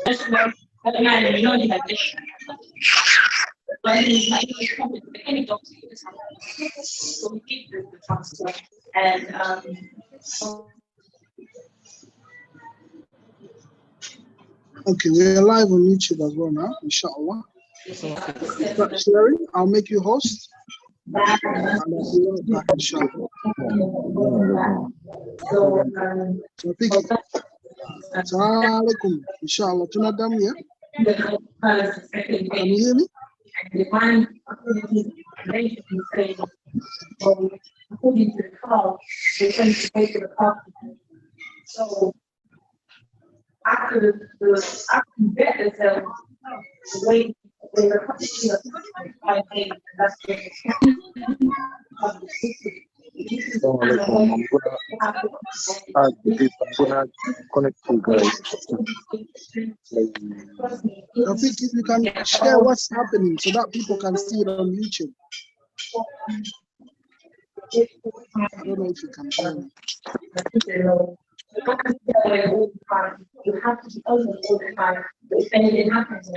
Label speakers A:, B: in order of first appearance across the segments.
A: Just like that man, you know, he had this. But he's like, any doctor, he just has so he did the transfer. And
B: Okay, we're live on YouTube as well now, inshallah. Sherry, I'll make you host. And I'll be right back, inshallah. So, Piki. Assalamu alaikum. Inshallah, tunadam, yeah? Can you hear me?
A: According to the car, they tend to pay for the parking. So after the bet themselves, the way they were I think that's
C: I'm gonna connect you guys.
B: I think if you can share what's happening so that people can see it on YouTube. I don't know if you can hear me.
A: You have to be open all the time. If anything happens,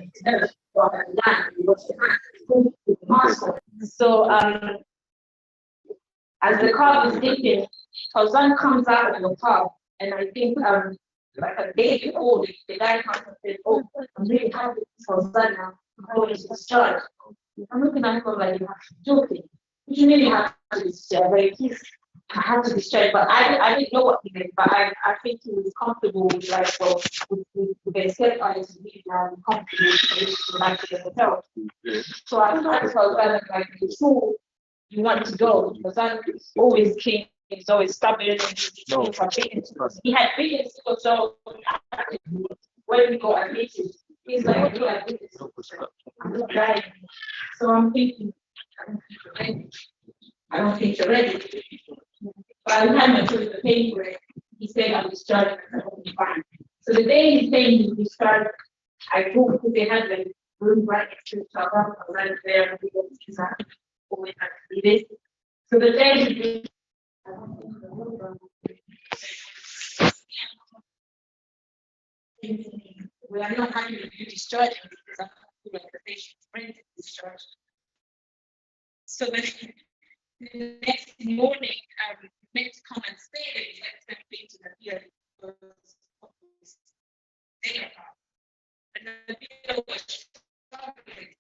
A: so as the car is leaving, Fauzan comes out of the car, and I think like a day before, the guy comes and says, "Oh, I'm really happy with Fauzan now. I'm going to discharge." I'm looking at him like, "You have to do it. You really have to discharge." I had to discharge, but I didn't know what he meant, but I think he was comfortable with like, well, with the step I was really comfortable to go back to the hotel. So I told him like, before you want to go, because I'm always keen, he's always stubborn, and he had visions to go, so when we go at meetings, he's like, "Yeah, I'm not driving." So I'm thinking, I don't think you're ready. By the time I took the paper, he said I was discharged, and I was fine. So the day he's saying he was discharged, I go because they had like room right next to each other. I was right there, and we go to his house. Always had to be this. So the day he did, we are not happy with you discharging because I'm not like the patient's friend is discharged. So the next morning, meant to come and stay there, to the beer because and the beer was struggling.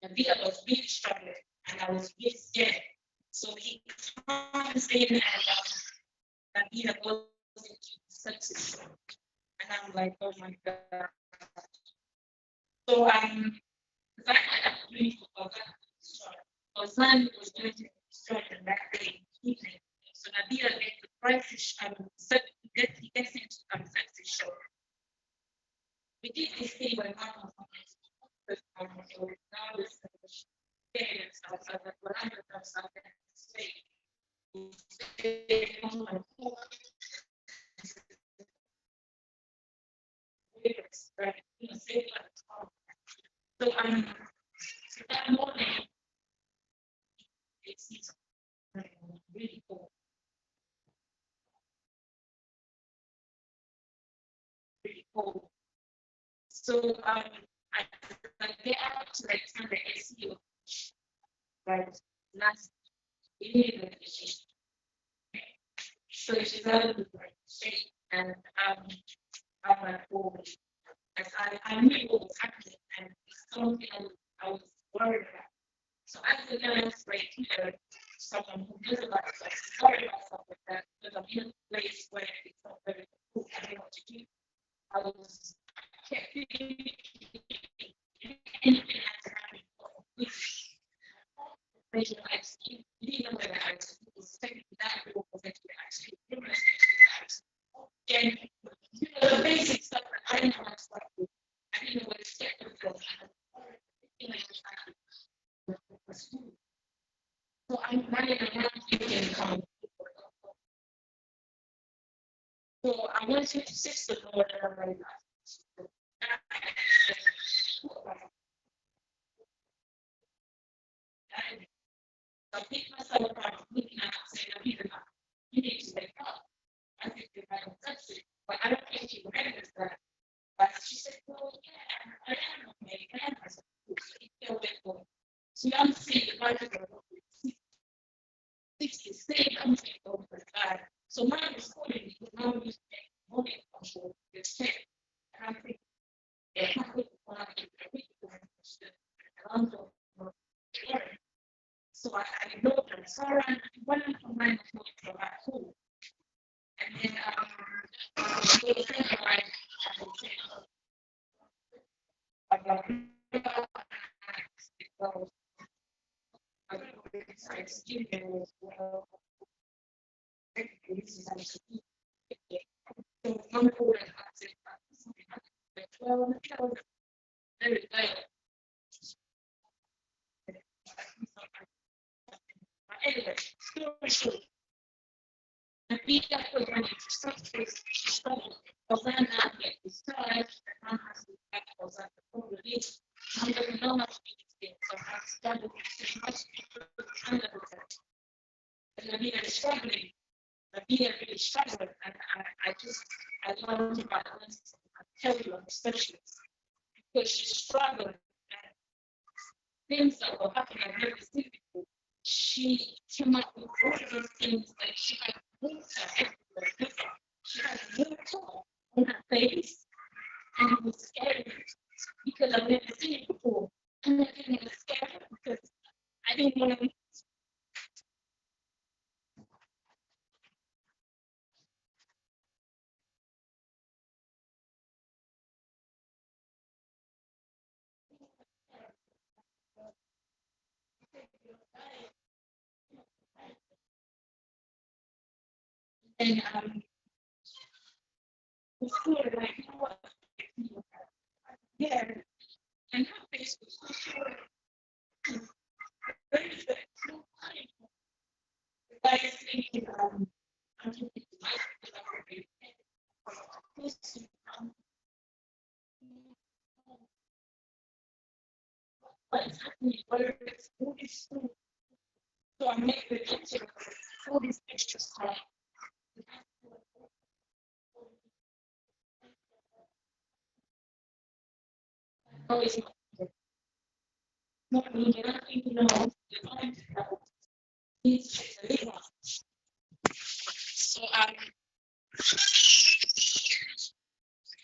A: The beer was really struggling, and I was really scared. So he comes in, and the beer goes into sepsis, and I'm like, "Oh my god!" So I had a dream of that. My son was going to destroy the next day evening. So Nabila made the crisis he gets into sepsis shock. We did this thing when one of my now this parents outside that when I was outside the state, on my phone. So that morning it's really cold. Really cold. So I get out to like turn the AC on, right? Last immediately. So she's out of the shade, and I'm like, "Oh," as I knew what was happening, and it's something I was worried about. So as the nurse, like, someone who does a lot of like sorry about stuff like that, because I'm in a place where it's not very cool, I don't know what to do. I was kept thinking anything had to happen. Patient actually, you didn't know whether I was technically that or was actually and the basic stuff that I didn't know how to start with. I didn't know what to step with. So I'm running around thinking, so I went to Sickle and I'm like, I picked myself up, looking at it, saying, "You need to wake up." I think if I don't touch it, but I don't think she remembers that. But she said, well, yeah, I am okay. I said, so I'm seeing the market of 60, I'm saying over time. So mine is 40, because now I'm using money control, it's 10. And I'm thinking, yeah, I'm going to want to get so I know them. So I went from mine to my home. And then, they said, I got I student as well. This is actually so one quarter well, very good. Anyway, story short, the beat up was when it's struggle. Because I'm not yet discharged, and I have to back was at the full release. I'm going to know much things, so I started to much under the and the being struggling, the being really struggling, and I learned about this. I tell you, I'm a specialist because she's struggling and things that were happening I've never seen before. She came up with all of those things that she had water everywhere. She had water on her face, and it was scary because I've never seen it before. And I didn't get scared because I didn't want to. And the school, like, you know what? Yeah, and her face was so short. Very good. So funny. The guy is thinking, I'm thinking, what's happening? Where is all this food? So I make the picture of all these extras. Oh, it's not me, I don't even know. So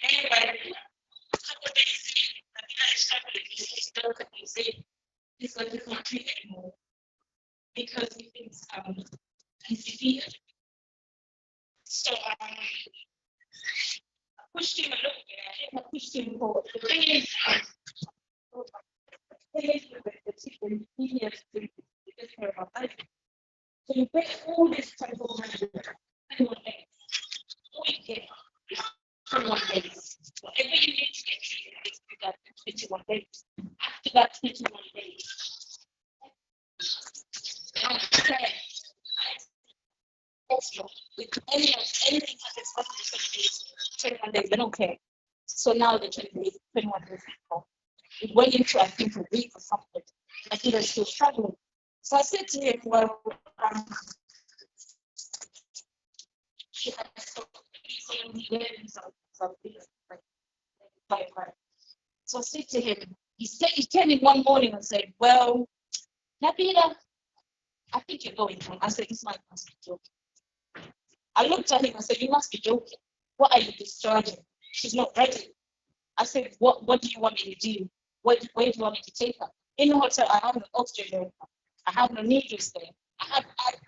A: anyway, a couple of days in, I think I started this dog and he said he's going to country anymore because he thinks he's defeated. So I pushed him a little bit. I think I pushed him forward. The thing is, he has to take care of my life. So you pay all this time for 21 days. All you get is 21 days. Whatever you need to get treated, you got 21 days. After that 21 days, I'm sad. Also, with anything that is possible, 21 days, they don't care. So now the 21 days before. It went into, I think, a week or something. I think they're still struggling. So I said to him, well, she had something like, so I said to him, he came in one morning and said, well, Nabila, I think you're going home. I said, this might must be joking. I looked at him and said, you must be joking. What are you discharging? She's not ready. I said, what do you want me to do? Where do you want me to take her? In the hotel, I have an oxygen. I have no needles there.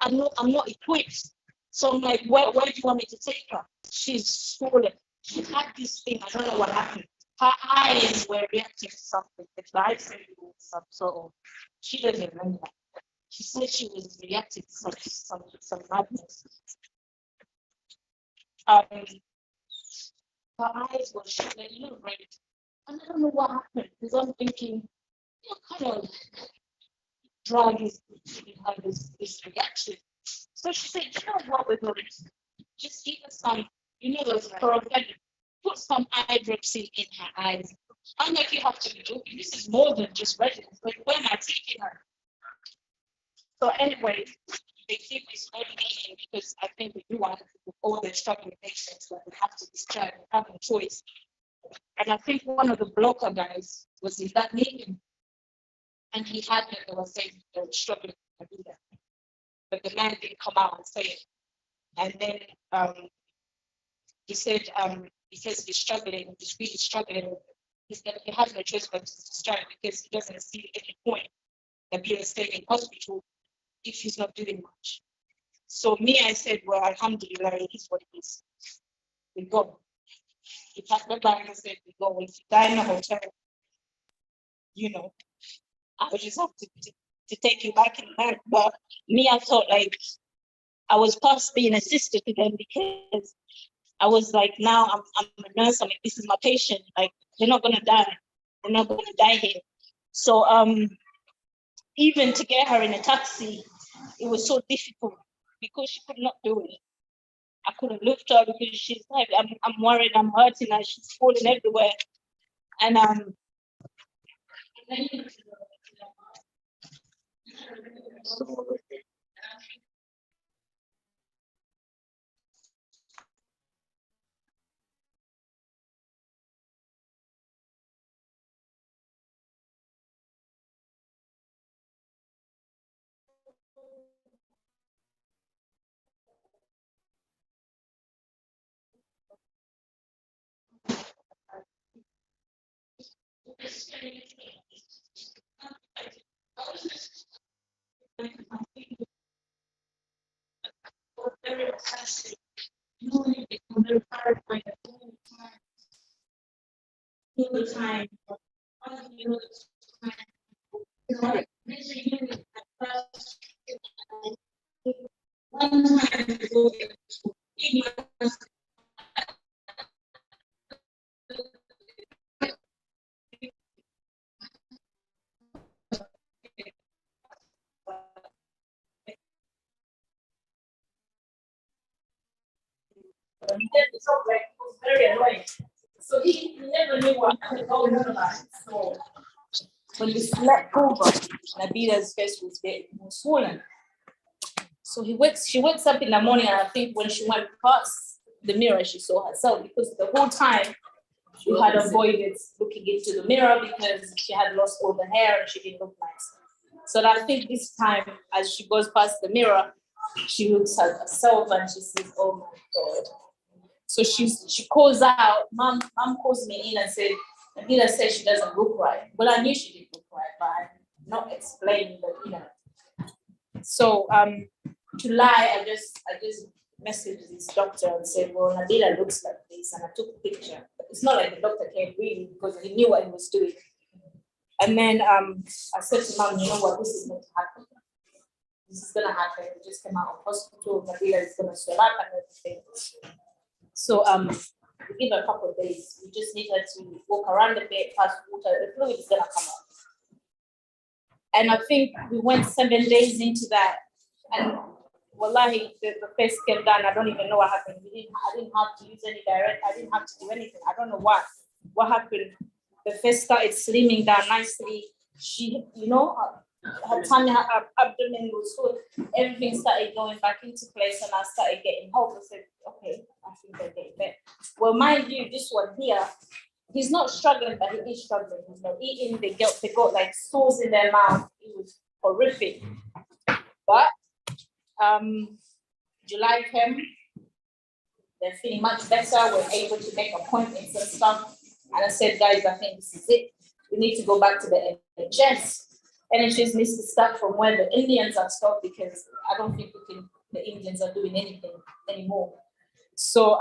A: I'm not equipped. So I'm like, where do you want me to take her? She's swollen. She had this thing. I don't know what happened. Her eyes were reacting to something. The guy said it was some sort of. She doesn't remember. She said she was reacting to some madness. Her eyes were shut, like, red. And I don't know what happened because I'm thinking, what kind of drug is have this reaction? So she said, you know what we're going to do? Just give her some, those prophetic, put some eye drops in her eyes. I'm like, you have to be joking. This is more than just residence. Like, when am I taking her? So anyway, they keep this medication because I think we do want to all the struggling patients that we have to discharge, we have no choice. And I think one of the blocker guys was in that meeting. And he had it, they were saying they were struggling to do that. But the man didn't come out and say it. And then he said, because he's struggling, he's really struggling. He said he has no choice but to strike because he doesn't see any point that being staying in hospital if he's not doing much. So me, I said, well, alhamdulillah, it is what it is. We go. He packed the bag and said, we go. If you die in a hotel, you know, I would just have to take you back in there. But me, I thought like I was past being a sister to them because I was like, now I'm a nurse. I mean, this is my patient. Like, they're not gonna die. They're not gonna die here. So even to get her in a taxi, it was so difficult because she could not do it. I couldn't lift her because she's like, I'm worried, I'm hurting her, she's falling everywhere. And
C: So,
A: very obsessive. You know, you become very paranoid all the time. One time before it's very annoying. So he never knew what was going on. So when we slept over, Nabila's face was getting more swollen. So she wakes up in the morning, and I think when she went past the mirror, she saw herself because the whole time she had avoided looking into the mirror because she had lost all the hair and she didn't look nice. So I think this time, as she goes past the mirror, she looks at herself and she says, "Oh my God." So she calls out, mom calls me in and said, Nabila said she doesn't look right. Well, I knew she didn't look right, but I'm not explaining that, you know. So to lie, I just messaged this doctor and said, well, Nabila looks like this, and I took a picture. But it's not like the doctor came really because he knew what he was doing. And then I said to mom, you know what, this is going to happen. This is going to happen. We just came out of hospital. Nabila is going to swell up and everything. So we give her a couple of days. We just need her to walk around the bed, pass water. The fluid is going to come out. And I think we went 7 days into that. And wallahi, the first came down. I don't even know what happened. I didn't have to use any direct. I didn't have to do anything. I don't know what happened. The face started slimming down nicely. She, you know, her tummy, her abdomen was full. Everything started going back into place, and I started getting hope. I said, okay, I think they're getting better. Well, mind you, this one here, he's not struggling, but he is struggling. You know, eating, they got like sores in their mouth. It was horrific. But July came, they're feeling much better. We're able to make appointments and stuff. And I said, guys, I think this is it. We need to go back to the NHS. NHS needs to start from where the Indians are stopped because I don't think the Indians are doing anything anymore. So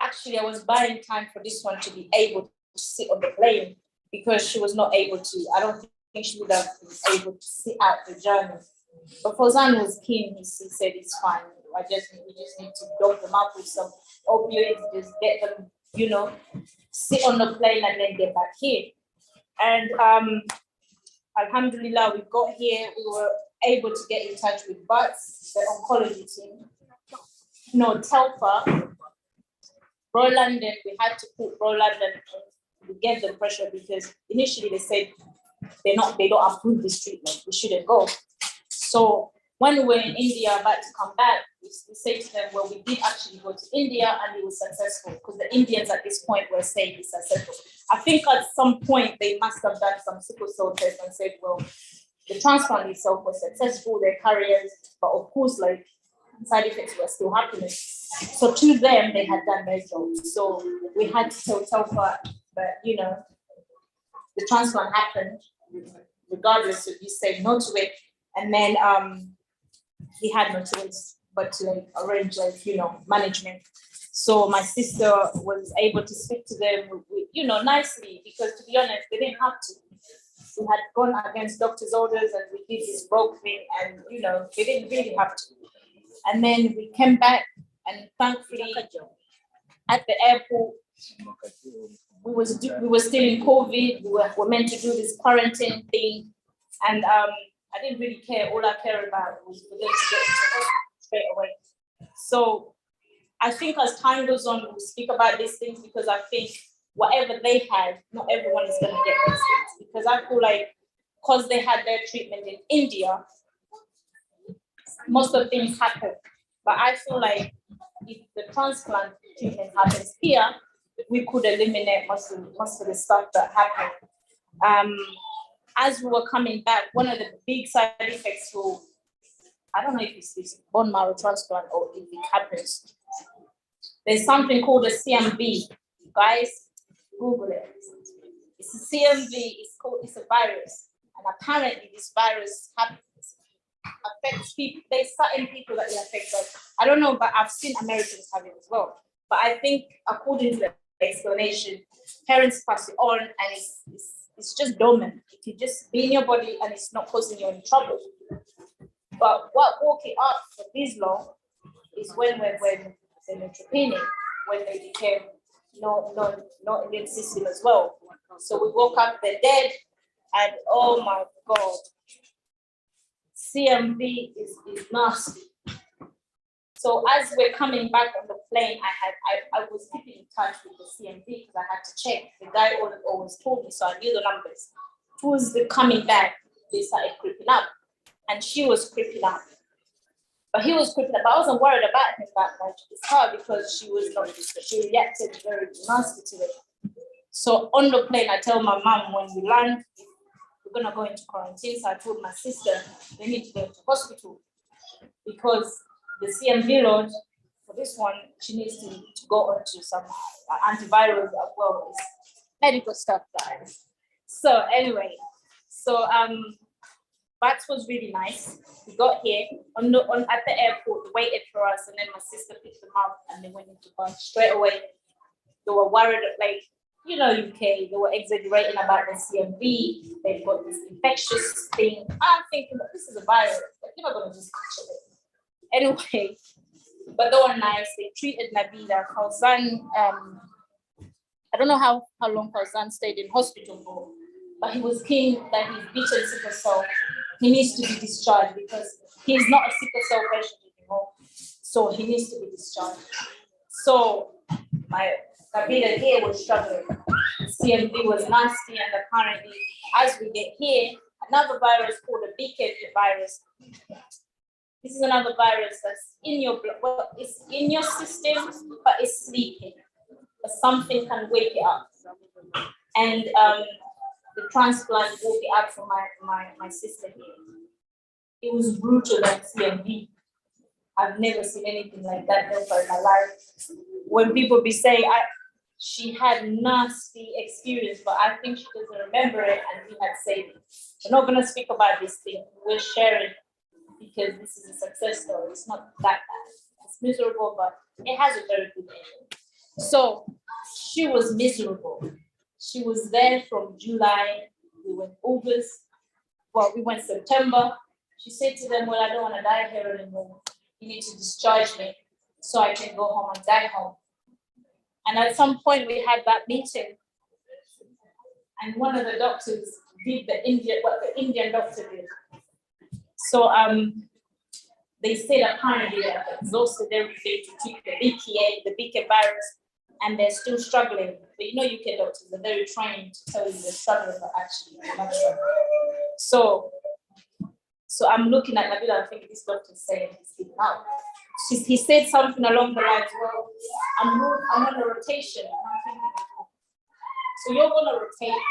A: actually I was buying time for this one to be able to sit on the plane because she was not able to. I don't think she would have been able to sit out the journey. But Fauzan was keen. He said it's fine. We just need to dope them up with some opioids, just get them, you know, sit on the plane and then get back here. And alhamdulillah, we got here. We were able to get in touch with BUTS, the oncology team. No, Telfa, Royal London. We had to put Royal London to get the pressure because initially they said they don't approve this treatment. We shouldn't go. So when we were in India about to come back, we say to them, well, we did actually go to India and it was successful because the Indians at this point were saying it's successful. I think at some point they must have done some sickle cell tests and said, well, the transplant itself was successful, their carriers, but of course, like side effects were still happening. So to them, they had done their job. So we had to tell Telfa that, you know, the transplant happened, regardless if you say no to it. And then he had no choice but to like arrange like, you know, management. So my sister was able to speak to them, you know, nicely, because to be honest, they didn't have to. We had gone against doctor's orders and we did this rogue thing and, you know, they didn't really have to. And then we came back and thankfully at the airport, we were still in COVID. We were meant to do this quarantine thing. And I didn't really care. All I cared about was for them to get into hospital straight away. So I think as time goes on, we'll speak about these things because I think whatever they had, not everyone is going to get these things. Because I feel like because they had their treatment in India, most of the things happen. But I feel like if the transplant treatment happens here, we could eliminate most of the stuff that happened. As we were coming back, one of the big side effects for, I don't know if it's bone marrow transplant or if it happens, there's something called a CMV. Guys, Google it. It's a CMV, it's a virus. And apparently this virus affects people. There's certain people that it affects. Like, I don't know, but I've seen Americans have it as well. But I think according to the explanation, parents pass it on and it's just dormant. It can just be in your body and it's not causing you any trouble. But what woke it up for this long is when the neutropenia, when they became no immune system as well. So we woke up the dead and oh my God, CMV is nasty. So as we're coming back on the plane, I was keeping in touch with the CMV because I had to check. The guy always told me, so I knew the numbers. Towards the coming back, they started creeping up, and she was creeping up. But he was creeping up. I wasn't worried about him that much. It's her because she reacted very nasty to it. So on the plane, I tell my mom when we land, we're gonna go into quarantine. So I told my sister they need to go to hospital because the CMV load for this one, she needs to go on to some antivirals as well as medical stuff, guys. So anyway, that was really nice. We got here at the airport, they waited for us, and then my sister picked them up and they went into bus straight away. They were worried, like, you know, UK, they were exaggerating about the CMV. They've got this infectious thing. I'm thinking that this is a virus, but you're not gonna just catch it. Anyway, but they were nice. They treated Nabila. Fauzan, I don't know how long Fauzan stayed in hospital for, but he was keen that he's beaten sickle cell. He needs to be discharged because he's not a sickle cell patient anymore. So he needs to be discharged. So my Nabila here was struggling. CMV was nasty, and apparently, as we get here, another virus called the BK virus. This is another virus that's in your blood. Well, it's in your system, but it's sleeping. But something can wake it up. And the transplant woke it up for my sister here. It was brutal like CMV. I've never seen anything like that ever in my life. When people be saying she had nasty experience, but I think she doesn't remember it, and we had saved it. We're not gonna speak about this thing. We're sharing because this is a success story. It's not that bad. It's miserable, but it has a very good ending. So she was miserable. She was there from July. We went August. Well, we went September. She said to them, well, I don't want to die here anymore. You need to discharge me so I can go home and die home. And at some point we had that meeting, and one of the doctors did what the Indian doctor did. So they said apparently they have exhausted everything to treat the BK virus, and they're still struggling. But you know, UK doctors are very trained to tell you they're struggling, but actually they're not struggling.
D: So I'm looking at Nabila and thinking this doctor is saying he's giving out. He said something along the lines, well, I'm on a rotation. And I'm thinking, so you're gonna rotate,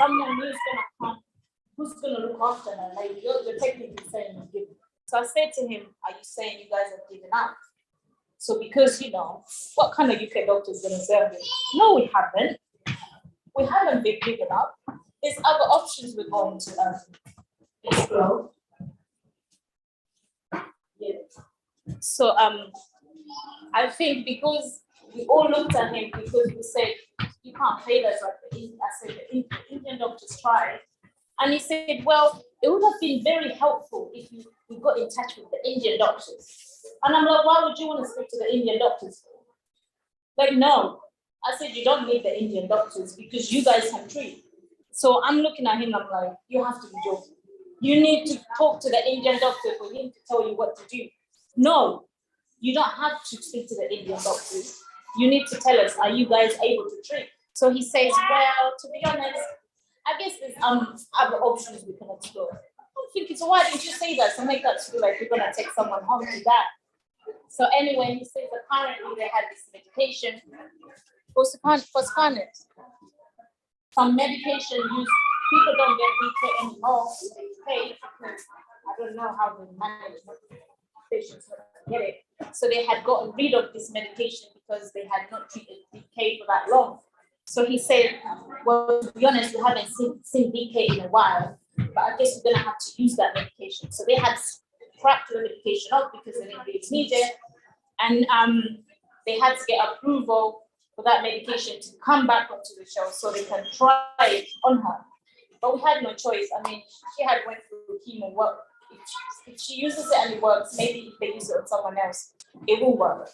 D: someone who's gonna come, who's gonna look after her? Like you're technically saying you're giving. So I said to him, are you saying you guys have given up? So because, you know, what kind of UK doctor is gonna serve it? No, we haven't. We haven't been given up. There's other options we're going to explore. Yeah. So I think because we all looked at him because we said you can't pay us like I said the Indian doctors tried, and he said, well, it would have been very helpful if we got in touch with the Indian doctors. And I'm like, why would you want to speak to the Indian doctors? Like, no. I said, you don't need the Indian doctors because you guys can treat. So I'm looking at him, I'm like, you have to be joking. You need to talk to the Indian doctor for him to tell you what to do. No, you don't have to speak to the Indian doctors. You need to tell us, are you guys able to treat? So he says, well, to be honest, I guess there's other options we can explore. I'm thinking, so why didn't you say that? To make us feel like we're gonna take someone home to die. So anyway, he says apparently they had this medication for postponed. Some medication used, people don't get BK anymore. They pay because I don't know how they manage patients get it. So they had gotten rid of this medication because they had not treated BK for that long. So he said, well, to be honest, we haven't seen BK in a while, but I guess we're gonna have to use that medication. So they had scrapped the medication out because they didn't really need it. And they had to get approval for that medication to come back onto the shelf so they can try it on her. But we had no choice. I mean, she had went through chemo work. If she uses it and it works, maybe if they use it on someone else, it will work.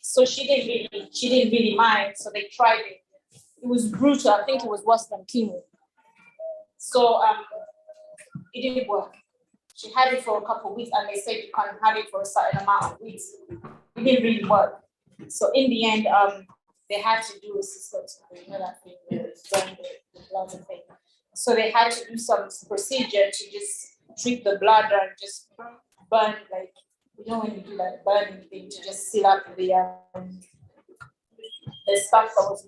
D: So she didn't really mind. So they tried it. It was brutal. I think it was worse than chemo. So it didn't work. She had it for a couple of weeks and they said you can't have it for a certain amount of weeks. It didn't really work. So in the end, they had to do a Sickle, you know that thing where it's done the blood thing. So they had to do some procedure to just treat the blood and just burn, like, you know when you do that burning thing to just seal up the stuff that was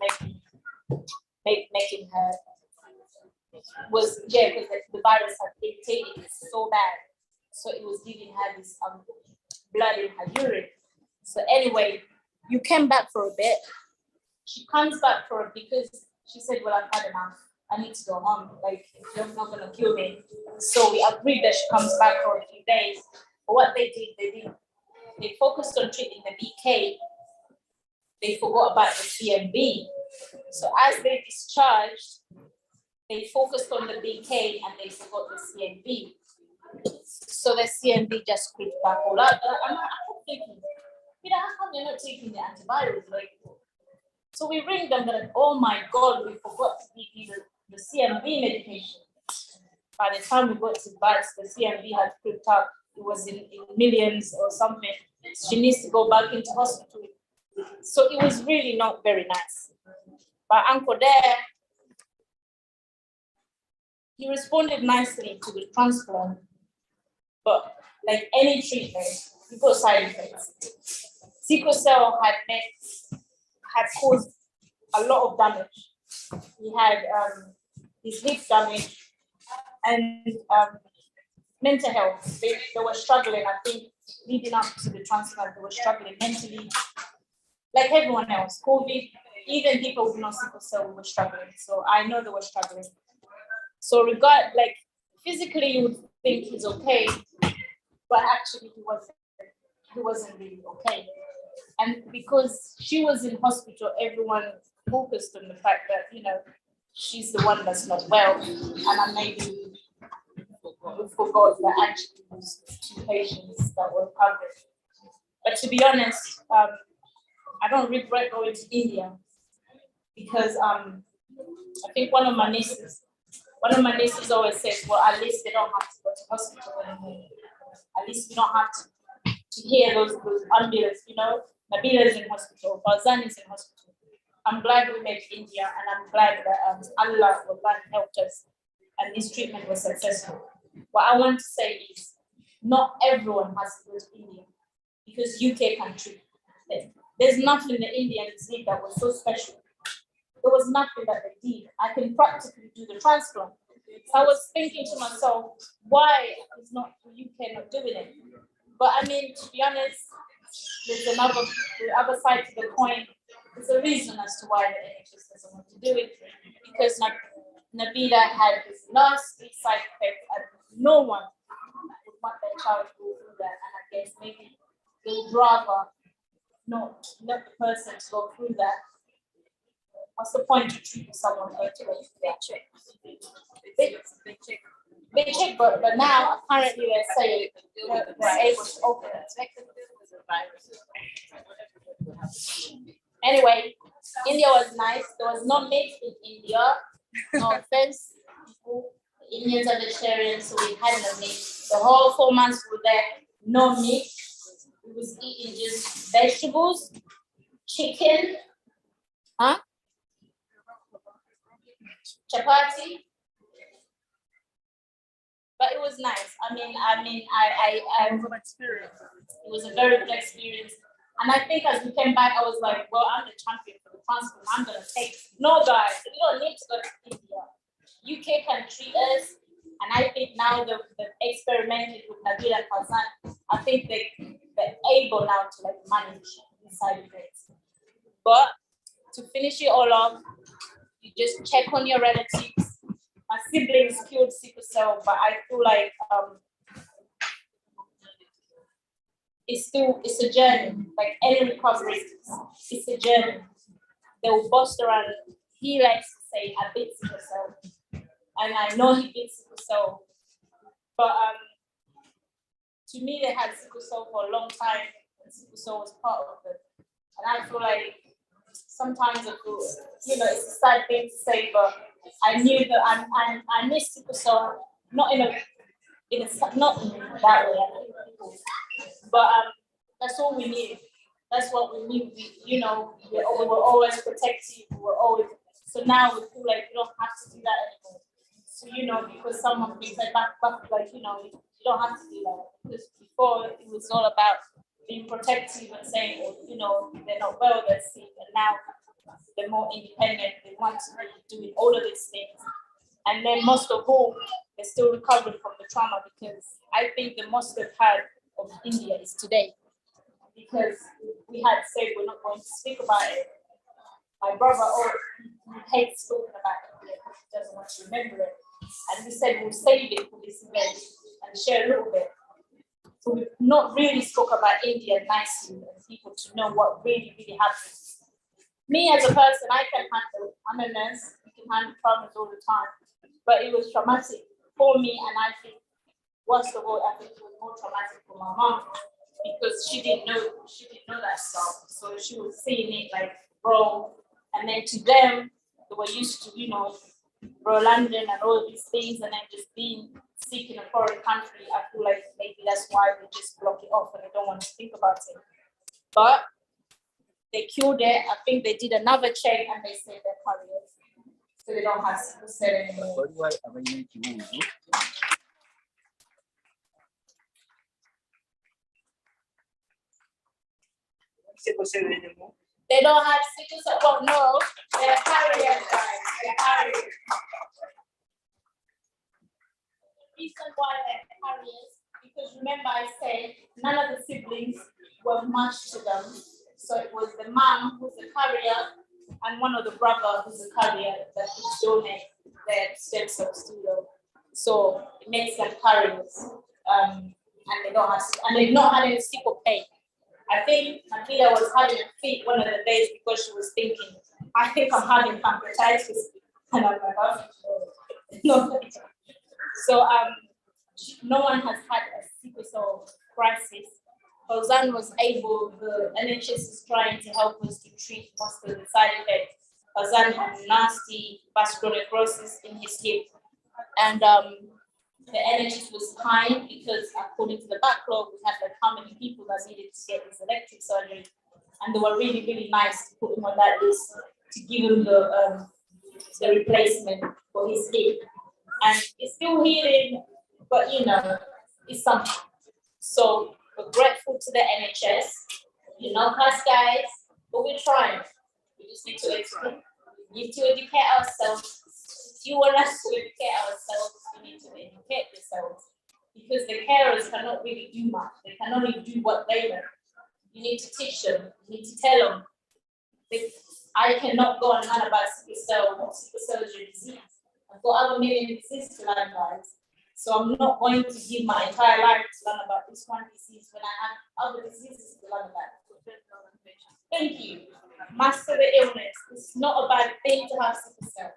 D: making her was because the virus had irritated it so bad. So it was giving her this blood in her urine. So anyway, you came back for a bit. She comes back for it because she said, well, I've had enough. I need to go home. Like, you're not going to kill me. So we agreed that she comes back for a few days. But what they focused on treating the BK. They forgot about the CMV. So as they discharged, they focused on the BK and they forgot the CMV. So the CMV just crept back all up. I'm thinking, how come you're not taking the antivirals? Like, so we ring them like, oh my God, we forgot to give you the CMV medication. By the time we got to VATS, the CMV had crept up. It was in millions or something. She needs to go back into hospital. So it was really not very nice. But Uncle there, he responded nicely to the transplant. But like any treatment, you got side effects. Sickle cell had caused a lot of damage. He had his hip damage and mental health. They were struggling, I think, leading up to the transplant, they were struggling mentally, like everyone else. COVID, even people with no sickle cell were struggling. So I know they were struggling. So physically you would think he's okay, but actually he wasn't really okay. And because she was in hospital, everyone focused on the fact that, she's the one that's not well. And I maybe forgot that actually it was 2 patients that were covered. But to be honest, I don't regret going to India because I think one of my nieces always says, well, at least they don't have to go to hospital anymore. At least we don't have to hear those ambulances, Nabila is in hospital, Farzan is in hospital. I'm glad we made India and I'm glad that Allah helped us and this treatment was successful. What I want to say is not everyone has to go to India because UK can treat them. There's nothing the Indians did that was so special. There was nothing that they did. I can practically do the transplant. So I was thinking to myself, why is not the UK not doing it? But I mean, to be honest, there's the other side to the coin. There's a reason as to why the NHS doesn't want to do it. Because like Nabila had this nasty side effect, and no one would want their child to go through that. And I guess maybe they would rather not let the person to go through that. What's the point to treat someone going to go through that? They check, but now apparently they're saying they're able to open it. Anyway, India was nice. There was no meat in India. No offense, people. Indians are vegetarians, so we had no meat. The whole 4 months we were there, no meat. We was eating just vegetables, chicken, chapati. But it was nice. I it was a very good experience. And I think as we came back, I was like, well, I'm the champion for the transport. I'm gonna take. No, guys, you don't need to go to India. UK can treat us. And I think now they've experimented with Nabil and Hassan. I think they're able now to like manage the side effects. But to finish it all off, you just check on your relatives. My siblings cured sickle cell, but I feel like it's a journey. Like any recovery, it's a journey. They will bust around. He likes to say, I beat sickle cell. And I know he beat sickle cell. But to me, they had sickle cell for a long time, and sickle cell was part of it. And I feel like sometimes I feel, it's a sad thing to say, but I knew that I missed sickle cell, not in that way, but that's all we need. That's what we need. We were always protective. So now we feel like we don't have to do that anymore. So because someone brings it back, like you don't have to do that. Because before it was all about being protective and saying, they're not well, they're sick, and now they're more independent. They want to be doing all of these things. And then most of all, they're still recovering from the trauma, because I think the most they've had of India is today. Because we had said we're not going to speak about it. My brother he hates talking about it because he doesn't want to remember it. And we said we'll save it for this event and share a little bit. So we've not really spoke about India nicely and people to know what really, really happened. Me as a person, I can handle. I'm a nurse. We can handle traumas all the time, but it was traumatic for me, and I think worst of all, I think it was more traumatic for my mom because she didn't know that stuff. So she was seeing it like bro, and then to them, they were used to bro London and all these things, and then just being sick in a foreign country. I feel like maybe that's why they just block it off and they don't want to think about it. But they cured it. I think they did another check and they said they're carriers. So they don't have sickle cell anymore. They don't have sickle cell. Oh no, they're carriers, guys. They're carriers. The reason why they're carriers, because remember I said none of the siblings were much to them. So it was the mom who's a carrier and one of the brother who's a carrier that could donate their stem cells to them. So it makes them carriers. And they don't have, and they've not had any sickle pain. I think Nabila was having a fit one of the days because she was thinking, I think I'm having pancreatitis. And I'm like, oh, no. So no one has had a sickle cell crisis. Fauzan was able, the NHS is trying to help us to treat most of the side effects. Fauzan had nasty vascular necrosis in his hip. And the NHS was kind because according to the backlog, we had like how many people that needed to get this electric surgery. And they were really, really nice to put him on that list to give him the replacement for his hip. And it's still healing, but it's something. So we're grateful to the NHS. You're not us guys, but we're trying. We just need to educate ourselves. If you want us to educate ourselves, we need to educate yourselves. Because the carers cannot really do much. They can only do what they know. You need to teach them. You need to tell them. I cannot go on about sickle cell. Sickle cell is your disease. I've got other million diseases to learn about. So I'm not going to give my entire life to learn about this one disease when I have other diseases to learn about. Thank you. Master the illness. It's not a bad thing to have sickle cell.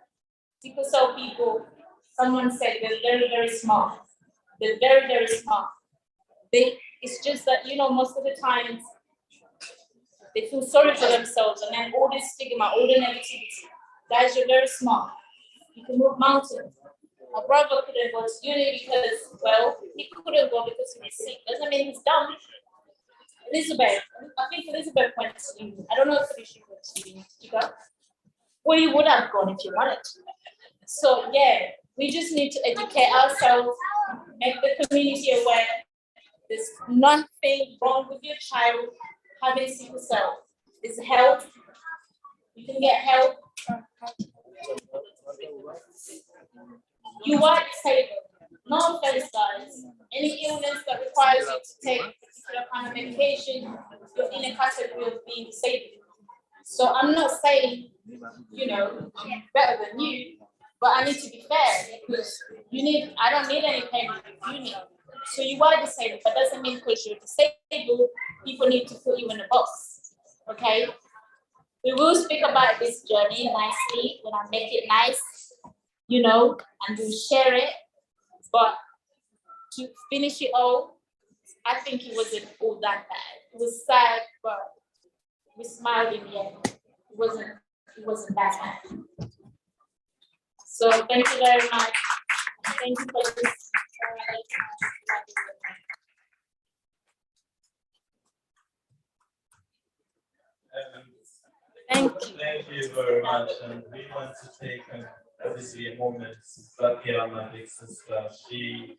D: Sickle cell people, someone said they're very, very smart. They're very, very smart. It's just that, most of the times they feel sorry for themselves and then all this stigma, all the negativity. Guys, you're very smart. You can move mountains. My brother couldn't go to uni because, he couldn't go because he was sick. Doesn't mean he's dumb. Elizabeth, I think Elizabeth went to uni. I don't know if she went to uni. Well, you would have gone if you wanted to. So, we just need to educate ourselves, make the community aware. There's nothing wrong with your child having sickle cell. There's help. You can get help. You are disabled. No offense, guys. Any illness that requires you to take a particular kind of medication, you're in a category of being disabled. So I'm not saying, I'm better than you, but I need to be fair because I don't need any payment if you need. So you are disabled, but doesn't mean because you're disabled, people need to put you in a box, okay? We will speak about this journey nicely when I make it nice, and we'll share it. But to finish it all, I think it wasn't all that bad. It was sad, but we smiled in the end. It wasn't that bad. So thank you very much. Thank you for this.
C: Thank you very much. And we want to take obviously a moment back here on my big sister. She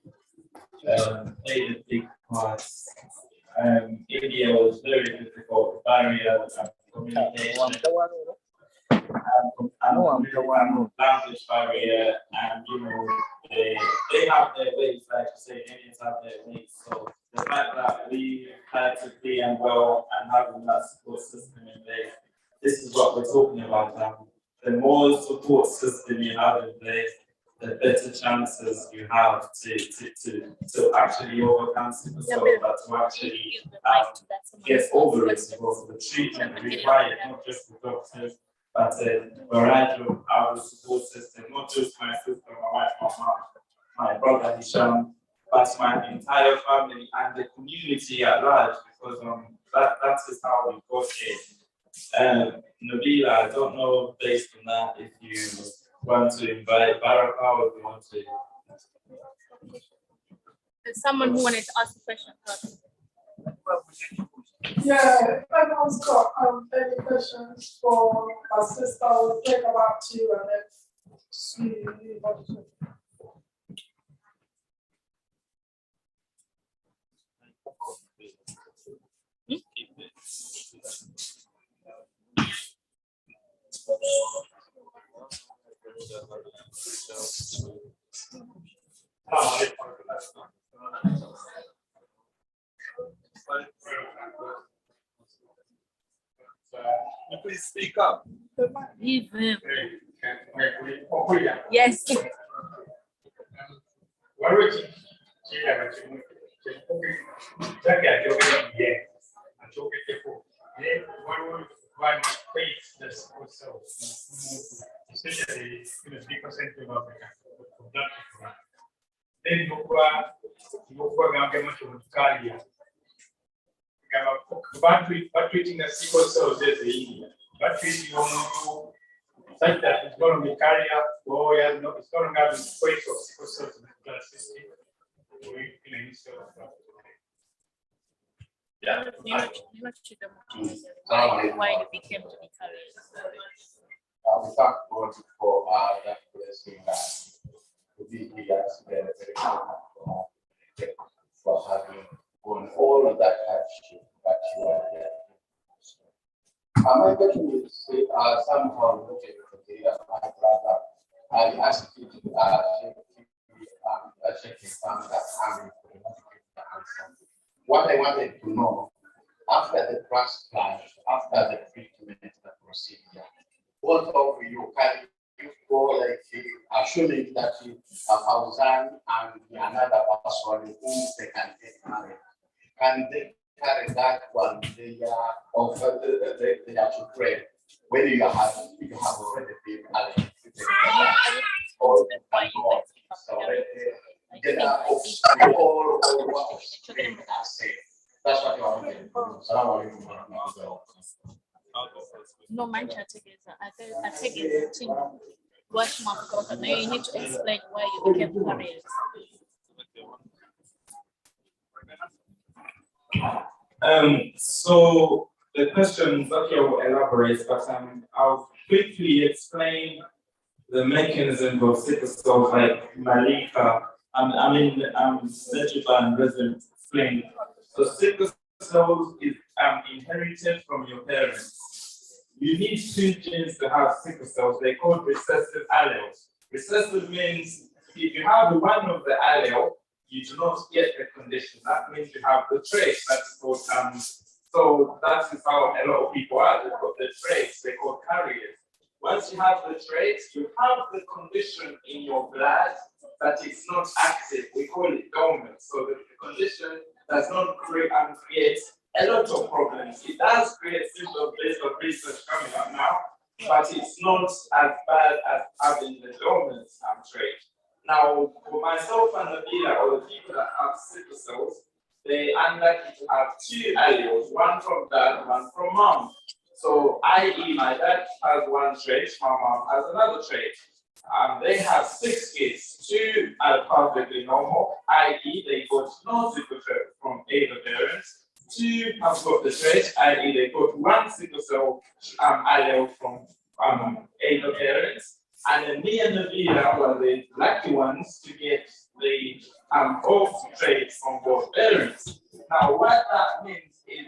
C: played a big part. India was very difficult, barrier and communication. Language barrier, and they have their ways, like you say, Indians have their ways. So the fact that we had to be unwell and having that support system in place, this is what we're talking about. The more support system you have in place, the better chances you have to actually overcome sickle cell, but to actually get over it, because the treatment required, not just the doctors, but a variety of our support system, not just my sister, my wife, my mom, my brother Hisham, but my entire family and the community at large, because that is how we got here. Nabila, I don't know based on that if you want to invite Baraka or if you want to.
D: There's someone who wanted to ask a question first.
E: Yeah, if anyone's got any questions for our sister, we'll take about you and then see what to.
F: Please speak up.
D: Yes.
F: Especially in the 3% of Africa. Then but treating a sickle cell disease, but treating such that it's going to be carrier or it's going to have trace of sickle cell in the blood system.
D: Yeah. Why you became to be carriers?
G: We talked about it for that blessing that we has been very for having gone my question is somehow looking at my brother. I asked you to check his answer and answer. What I wanted to know, after the transplant, after the treatment, the procedure, both of you can you go like assuming that Fauzan and another person who they can get married, can they carry that one they are of they are to pray when you have already been married? Or they can go so get out of or what that's what you are looking for.
D: No, mine I take it to watch my program. Now you need to explain where you became careers.
C: So the question Zakia will elaborate, but I'll quickly explain the mechanism of sickle cell like Malika, Sejiba and Resident explained. So sickle cells is inherited from your parents. You need two genes to have sickle cells. They're called recessive alleles. Recessive means if you have one of the allele, you do not get the condition. That means you have the trait. That's called so that is how a lot of people are. They've got the traits. They're called carriers. Once you have the traits, you have the condition in your blood that is not active. We call it dormant. So the condition does not create a lot of problems. It does create symptoms based on research coming up now, but it's not as bad as having the dormant trait. Now, for myself and Nabila, or the people that have sickle cells, they are unlucky to have two alleles, one from dad, one from mom. So, i.e., my dad has one trait, my mom has another trait. They have 6 kids. 2 are perfectly normal, i.e., they got no sickle cell from either parents. 2 have got the trait, i.e., they got 1 sickle cell allele from either parents. And then me and Nabila were the lucky ones to get the both traits from both parents. Now, what that means is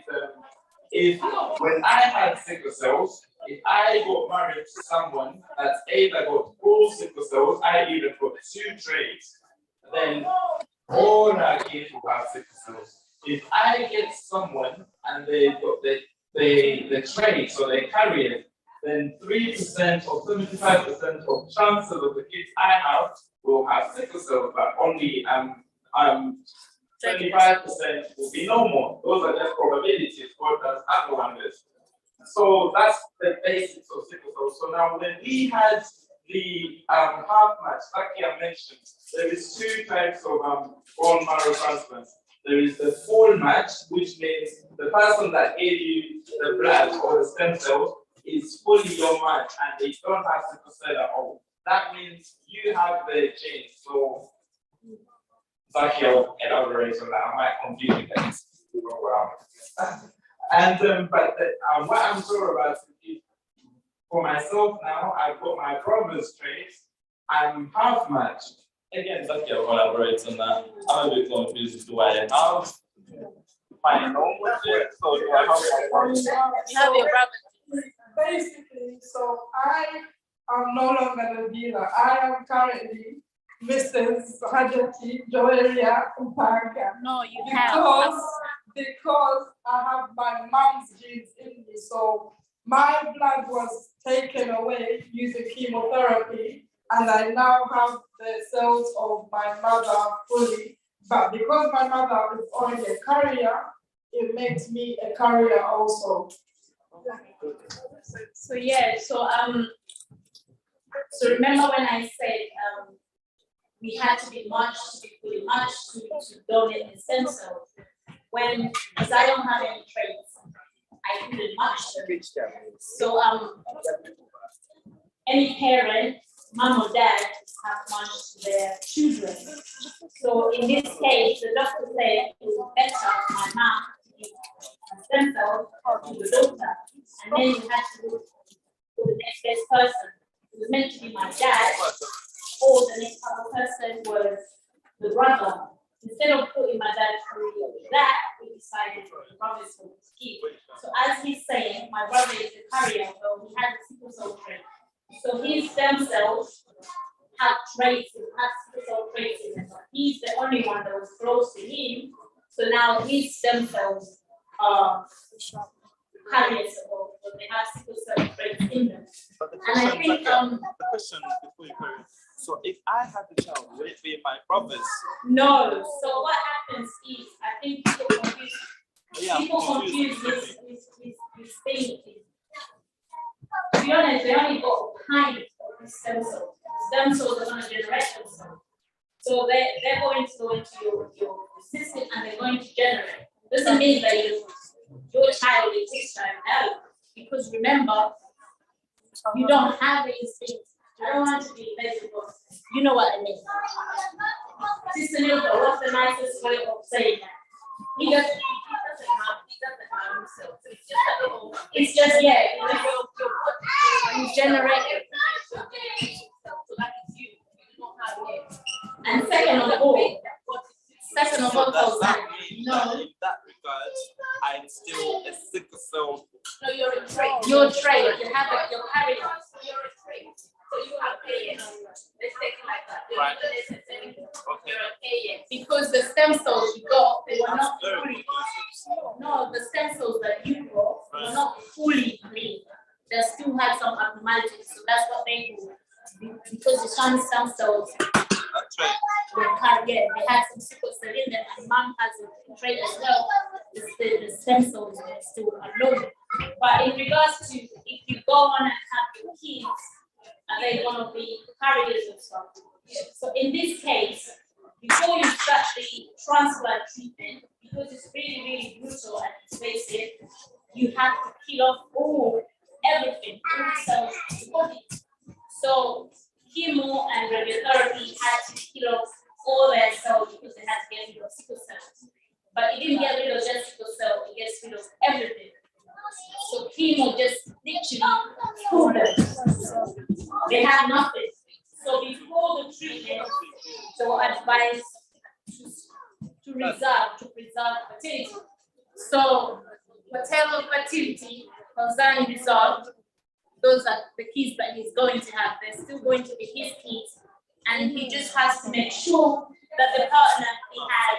C: if when I had sickle cells, if I got married to someone that's either got all sickle cells, I either got 2 traits, then all our kids will have sickle cells. If I get someone and they got the trait, so they carry it, then 3% or 75% of chances of the kids I have will have sickle cells, but only 25% will be normal. Those are just probabilities. God does other wonders. So that's the basics of sickle cell. So now when we had the half match, Sakia mentioned, there is 2 types of bone marrow transplants. There is the full match, which means the person that gave you the blood or the stem cells is fully your match and they don't have sickle cell at all. That means you have the gene. So Sakia will elaborate on that. I might confuse you guys. And but what I'm sure about is for myself now, I've got my brother's traits. I'm half matched. Again, Sakia will elaborate on that. I'm a bit confused. Do I have my normal trait? So do I have my brother?
D: You have your brother.
E: Basically, so I am no longer the dealer. I am currently Mrs. Hajati Joelia Upaga.
D: No, you
E: because I have my mom's genes in me. So my blood was taken away using chemotherapy, and I now have the cells of my mother fully. But because my mother is already a carrier, it makes me a carrier also.
D: So remember when I said we had to be fully matched to donate the stem cells. When, because I don't have any traits, I couldn't match them. So any parent, mom or dad, have matched their children. So in this case, the doctor said it was better for my mom to give stem cells to the daughter, and then you had to look for the next best person. It was meant to be my dad, or the next other person was the brother. Instead of putting my dad through that, we decided the brother is going to keep. So as he's saying, my brother is a carrier, so he has a sickle cell trait. So his stem cells have traits, have sickle cell traits in them. He's the only one that was close to him. So now his stem cells are carriers, or they have sickle cell traits in them. And I think
C: the question before you carry on. So if I have a child, would it be my brother's?
D: No. So what happens is, I think people confuse.
C: Yeah,
D: People confuse his thing. To be honest, they only got kind of stem cells. Stem cells are going to generate themselves. So they're going to go into your system and they're going to generate. Doesn't mean that your child is his child now. Because remember, you don't have these things. I don't want to be invisible. You know what I mean. Sister Nilda, what's the nicest way of saying that? He doesn't have himself. It's just, yeah, you generate it. So that is you. You don't have it. And second of all,
C: does that mean that in that regard, I'm still a sickle cell?
D: No, you're a trait. You're a trait. You have it, you're carrying. You're a trait. So you have AS. Let's take it like that.
C: Right.
D: Okay. You're AS. Because the stem cells you got, they were not fully. No, the stem cells that you got were not fully clean. They still had some abnormalities. So that's what they do. Because the stem cells.
C: That's right.
D: They had some sickle cell in them, and mom has a trait as well. The stem cells are still unknown. But in regards to if you go on and have your kids, are they going to be carriers of stuff? So in this case, before you start the transplant treatment, because it's really, really brutal and invasive, you have to kill off everything, all the cells in the body. So chemo and radiotherapy had to kill off all their cells because they had to get rid of sickle cells. But it didn't get rid of just sickle cell, it gets rid of everything. So chemo just literally killed them. They had nothing. So before the treatment, they were advised to preserve fertility. So maternal fertility concerning resolved. Those are the kids that he's going to have. They're still going to be his kids. And he just has to make sure that the partner he has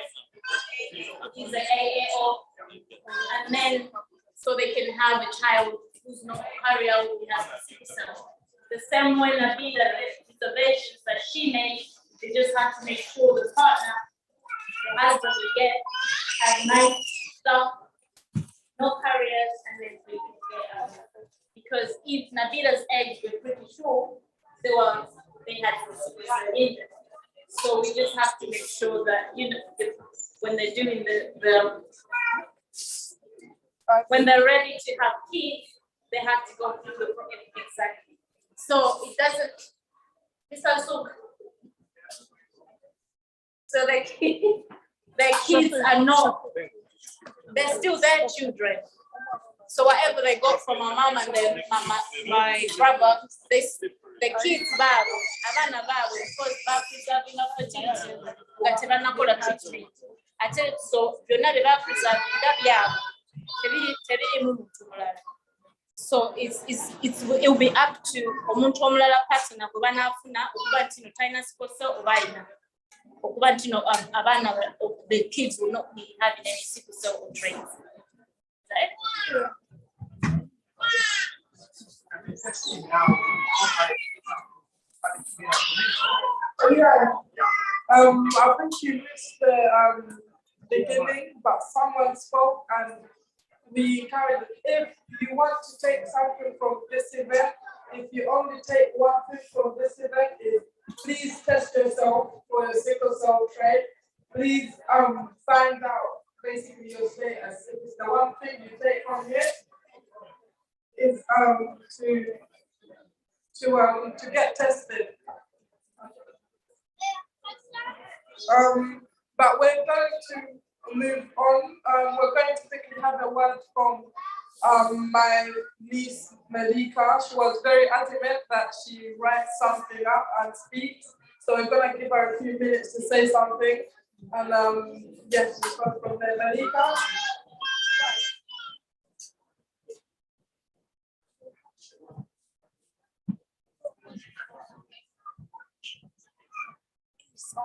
D: is an AAO. And then, so they can have a child who's not a carrier who has a sickle cell. The same way Nabila, the observations that she made, they just have to make sure the partner, the husband will have nice stuff, no carriers, and then we can get because if Nabila's eggs were pretty sure, they had sickle cell in them. So we just have to make sure that when they're doing when they're ready to have kids, they have to go through the process exactly. So it doesn't. It's also so their kids are not. They're still their children. So whatever they got from my mom and then my brother, the kids babo, abana babo, because they're preserving our fertility. But they're not going to treatment. I tell you, so you're not about preserving that, yeah. So it will be up to omuntu omulala partner kuba nafuna okuba ntino taina sickle cell obaina okuba ntino abana the kids will not be having any sickle cell traits. Right?
E: Yeah. I think you missed the beginning, but someone spoke and we carried. If you want to take something from this event, if you only take one thing from this event, is please test yourself for a sickle cell trait. Please find out basically your status. If it's the one thing you take from here, is to get tested. But we're going to move on. We're going to quickly have a word from my niece Malika. She was very adamant that she writes something up and speaks. So we're going to give her a few minutes to say something. And yes, we'll go from there. Malika.
H: Good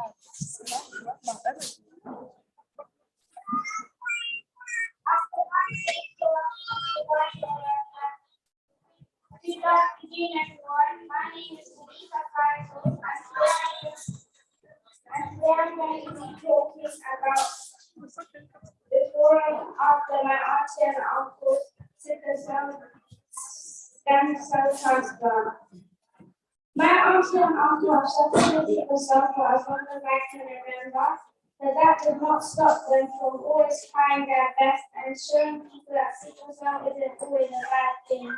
H: afternoon, everyone. My name is Lisa Faisal, and today I'm going to be talking about before and after my auntie and uncle's sickle cell stem cell transplant. My auntie and uncle have suffered with sickle cell for as long as I can remember, but that did not stop them from always trying their best and showing people that sickle cell isn't always a bad thing.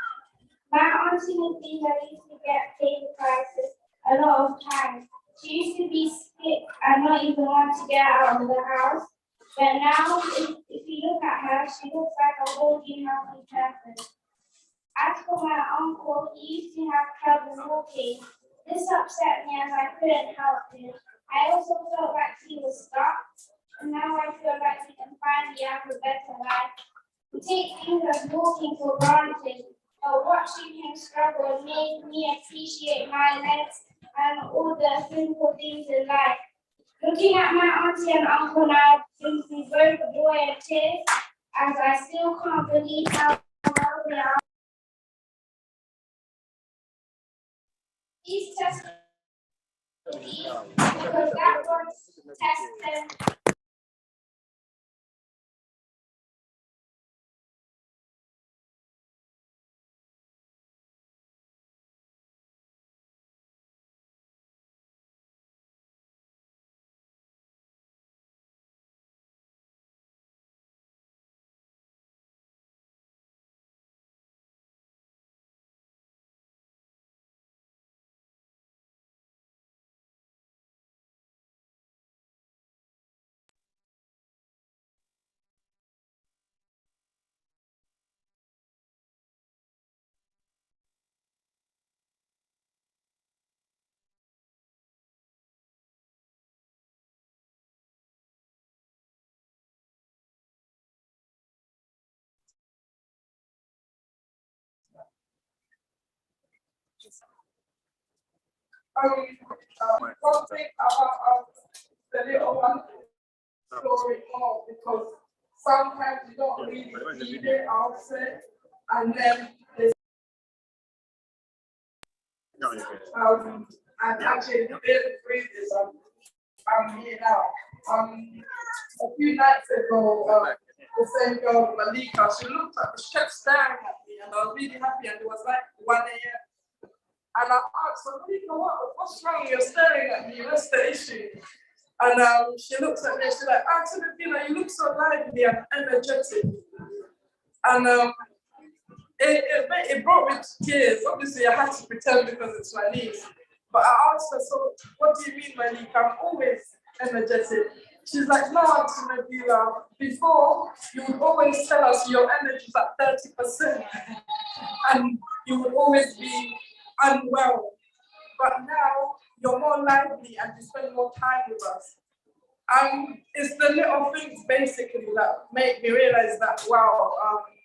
H: My auntie would be ready to get paper prices a lot of times. She used to be sick and not even want to get out of the house. But now, if you look at her, she looks like a wholly healthy person. As for my uncle, he used to have trouble walking. This upset me as I couldn't help him. I also felt like he was stuck, and now I feel like he can finally have a better life. We take things as walking for granted. But watching him struggle made me appreciate my legs and all the simple things in life. Looking at my auntie and uncle now brings me both joy and tears, as I still can't believe how well they are. These tests because that was test them.
E: One thing about the little one story more because sometimes you don't really need it outside, and then there's and actually the reason is I'm here now. A few nights ago, the same girl Malika, she kept staring at me, and I was really happy, and it was like 1 a.m. And I asked her, Malika, what's wrong? You're staring at me. What's the issue? And she looks at me and she's like, Antonina, you look so lively and energetic. And it brought me to tears. Obviously, I had to pretend because it's my niece. But I asked her, so what do you mean, Malika? I'm always energetic. She's like, no, Antonina, before you would always tell us your energy is at 30%. And you would always be unwell. But now you're more lively and you spend more time with us. And it's the little things basically that make me realize that wow,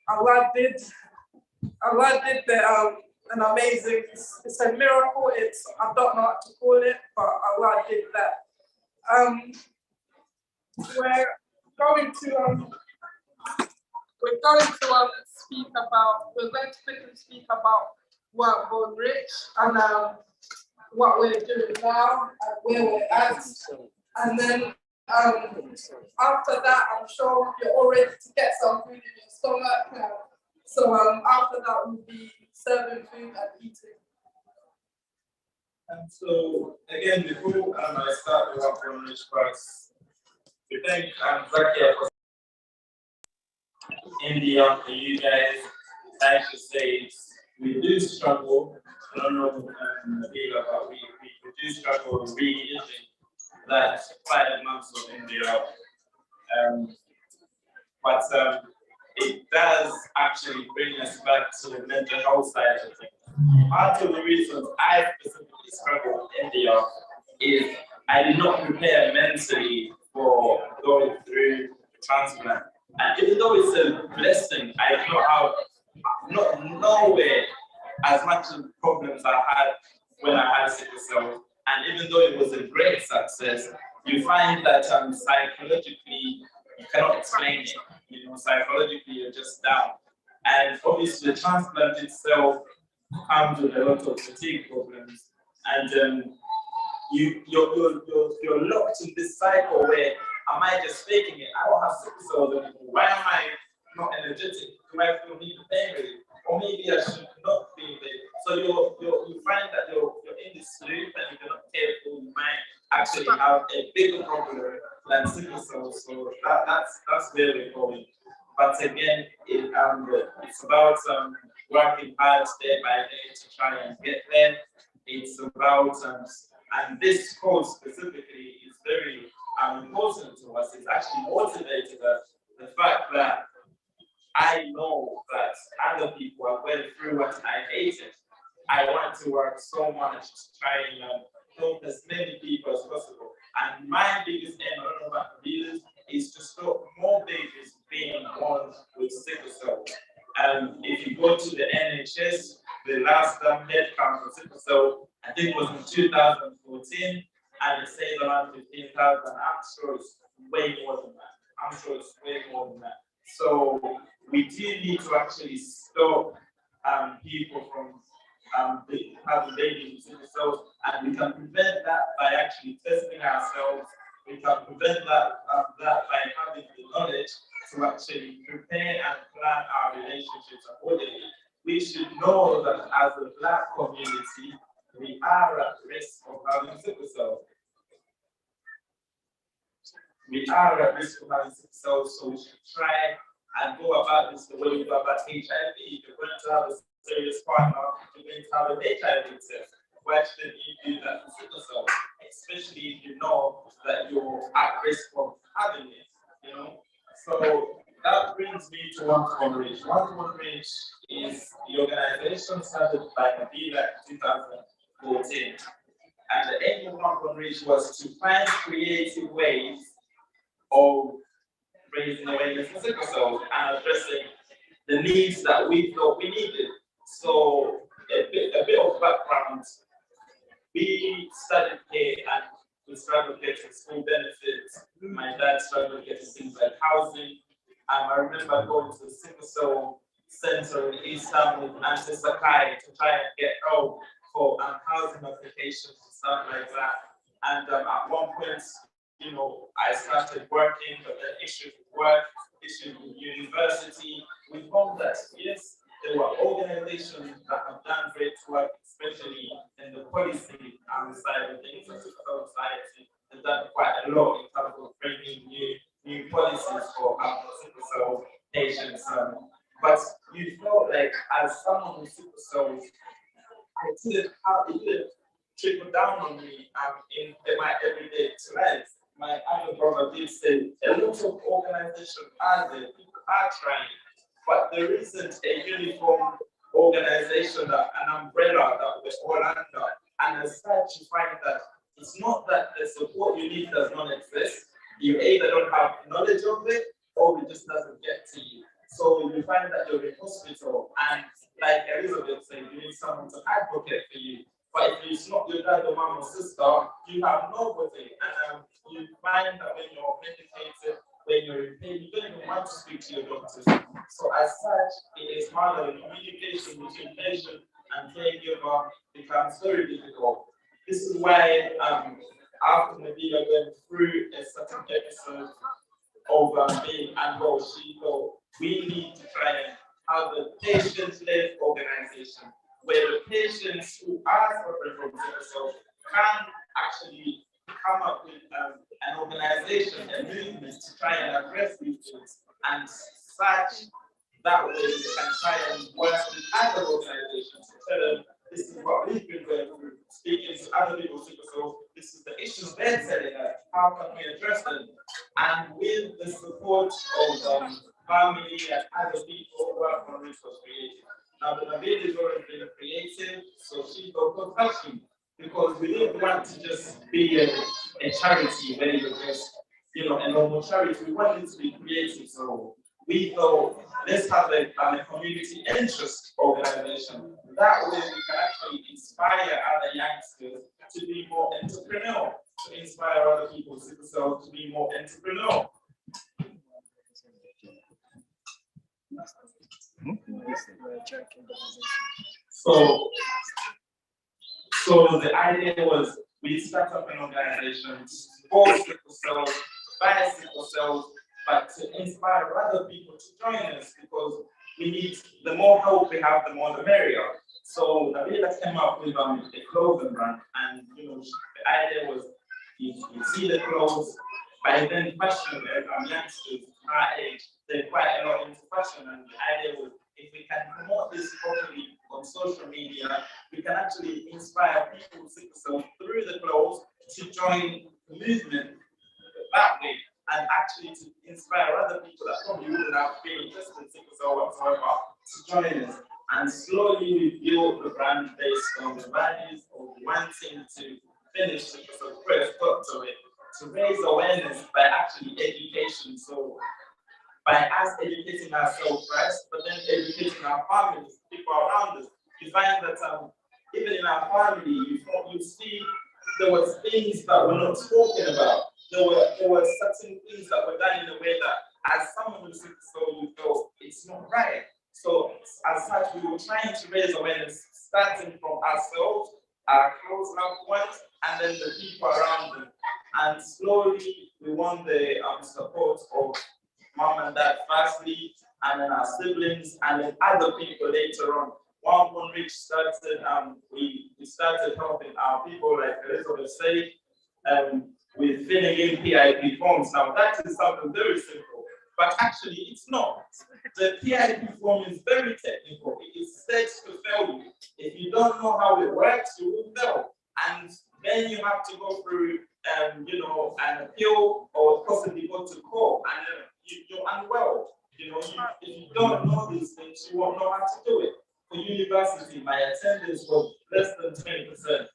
E: Allah did an amazing. It's a miracle. I don't know what to call it, but Allah did that. We're going to quickly speak about what Born Rich and what we're doing now and where we're at. And then after that, I'm sure you're all ready to get some food in your stomach. So after that, we'll be serving food and eating.
C: And so again, before I start the work on this class, we thank Zakia for India and you guys. I should say we do struggle. I don't know Nabila, but we do struggle really that 5 months of India. But it does actually bring us back to the mental health side of things. Part of the reasons I specifically struggle with India is I did not prepare mentally for going through the transplant. And even though it's a blessing, I do not have nowhere as much of problems I had when I had sickle cell And even though it was a great success, you find that psychologically you cannot explain it. Psychologically you're just down. And obviously the transplant itself comes with a lot of fatigue problems. And you're locked in this cycle where, am I just faking it? I don't have sickle cells anymore. Why am I not energetic? Do I still need the pain relief? Or maybe I should not be there. So you find that you're in this loop, and if you're not careful, you might actually have a bigger problem than sickle cells. So that's where we're going. But again, it's about working hard day by day to try and get there. It's about and this course specifically is very important to us. It's actually motivated us. The fact that I know that other people are going through what I hated. I want to work so much to try and help as many people as possible. And my biggest aim, I don't know about the leaders, is to stop more babies being born with sickle cell. If you go to the NHS, the last head count for sickle cell, I think it was in 2014, and it says around 15,000. I'm sure it's way more than that. So we do need to actually stop people from having babies with sickle cells, and we can prevent that by actually testing ourselves. We can prevent that by having the knowledge to actually prepare and plan our relationships accordingly. We should know that as a Black community, we are at risk of having sickle cells. So we should try and go about this the way we go about HIV. If you're going to have a serious partner, you're going to have an HIV test. Why shouldn't you do that for sickle cell? Especially if you know that you're at risk of having it, So that brings me to One Common Reach. One Common Reach is the organization started by Nabila in 2014. And the aim of One Common Reach was to find creative ways of raising awareness for sickle cell and addressing the needs that we thought we needed. So a bit of background. We studied here and we struggled getting school benefits. My dad struggled getting things like housing. I remember going to the sickle cell center in East Ham with Auntie Sakai to try and get help for housing applications and stuff like that. And at one point, I started working, but the issues with work, issues with university, we found that yes, there were organizations that have done great work, especially in the policy side of things, and society has done quite a lot in terms of bringing new policies for sickle cell patients. But you felt like, as someone with sickle cells, it didn't trickle down on me in my everyday life. My other brother did say a lot of organizations are there, people are trying, but there isn't a uniform organization, an umbrella that we're all under. And as such, you find that it's not that the support you need does not exist. You either don't have knowledge of it, or it just doesn't get to you. So you find that you're in hospital, and like Elizabeth said, you need someone to advocate for you. But if it's not your dad or mom or sister, you have nobody. And you find that when you're medicated, when you're in pain, you don't even want to speak to your doctors. So as such, it is harder. The communication between patient and caregiver becomes very difficult. This is why after Nabila went through a certain episode of being unwell, she thought we need to try and have a patient-led organization where the patients who are suffering from sickle cell can actually come up with an organization, a movement to try and address these things, and such that way we can try and work with other organizations to tell them this is what we've been going through, speaking to other people with sickle cell, this is the issues they're telling us, how can we address them? And with the support of family and other people, One Common Reach was created. Now the Nabil is already been creative, so she thought touching, because we didn't want to just be a charity where you just, a normal charity. We wanted to be creative, so we thought let's have a community interest organization. That way we can actually inspire other youngsters to be more entrepreneurial, to inspire other people with sickle cell to be more entrepreneurial. So the idea was we start up an organization for sickle cells, by sickle cells, but to inspire other people to join us because we need, the more help we have, the more the merrier. So Nabila came up with a clothing brand, and the idea was you see the clothes, by then fashion, youngsters our age, they're quite a lot into fashion, and the idea was if we can promote this properly on social media, we can actually inspire people with sickle cell through the clothes to join the movement that way, and actually to inspire other people that probably wouldn't have been interested in sickle cell whatsoever to join us. And slowly we build the brand based on the values of wanting to finish sickle cell first, got to it, to raise awareness by actually education. So by us educating ourselves first, but then educating our families, people around us, you find that even in our family, you see there was things that were not spoken about. There were certain things that were done in a way that, as someone who's sick, so you feel it's not right. So as such, we were trying to raise awareness, starting from ourselves, our close loved ones, and then the people around them. And slowly, we won the support of mom and dad firstly, and then our siblings, and then other people later on. When Rich started, we started helping our people, like Elizabeth said, with filling in PIP forms. Now that is something very simple, but actually it's not. The PIP form is very technical. It is set to fail you. If you don't know how it works, you will fail. And then you have to go through, an appeal or possibly go to court, and you're unwell. If you don't know these things, you won't know how to do it. For university, my attendance was less than 20%.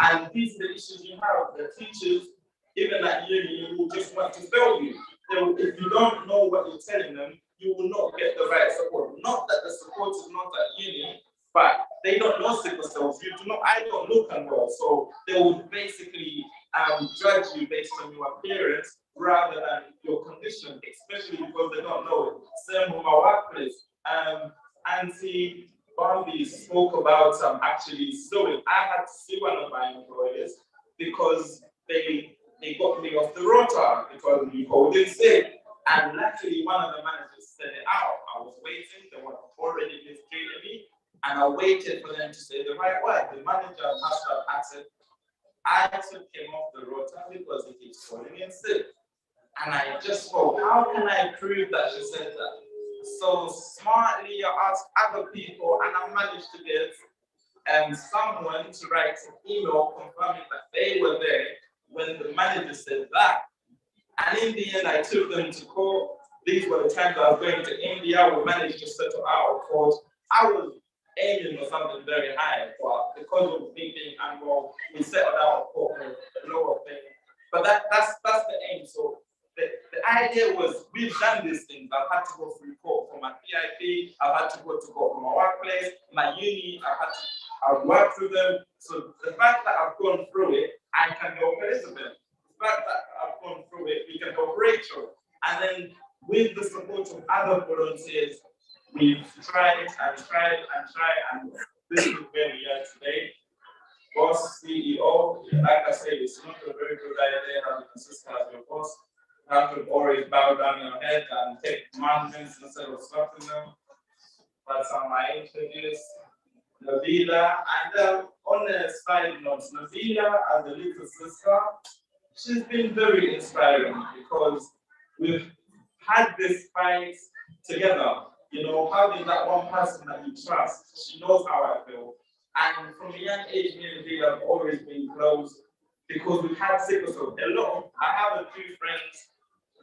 C: And these are the issues you have. The teachers, even at uni, will just want to fail you. If you don't know what you're telling them, you will not get the right support. Not that the support is not at uni, but they don't know sickle cells. I don't look unwell. So they would basically judge you based on your appearance rather than your condition, especially because they don't know it. Same with my workplace. Auntie Bambi spoke about actually suing. I had to sue one of my employers because they got me off the rota because we called in sick. And luckily, one of the managers said it out. I was waiting, they were already mistreating me, and I waited for them to say the right word. The manager must have answered. I took him off the rota because he keeps calling in sick. And I just thought, how can I prove that she said that? So smartly, I asked other people, and I managed to get someone to write an email confirming that they were there when the manager said that. And in the end, I took them to court. These were the times I was going to India. We managed to settle out of court. I was aiming for something very high, but because of me being unwell, we settled out of court for a lower thing. But that's the aim. So the idea was, we've done these things. I've had to go through court for my PIP. I've had to go to court for my workplace, my uni. I've worked through them. So the fact that I've gone through it, I can help Elizabeth. The fact that I've gone through it, we can help Rachel. And then with the support of other volunteers, we've tried and this is where we are today. Boss, CEO, like I said, it's not a very good idea having a sister as your boss. You have to always bow down your head and take mountains instead of slapping them. That's how I introduce Nabila. And on a side note, Nabila, as a little sister, she's been very inspiring because we've had this fight together. Having that one person that you trust, she knows how I feel. And from a young age, me and Nabila have always been close because we've had sickle cell. I have a few friends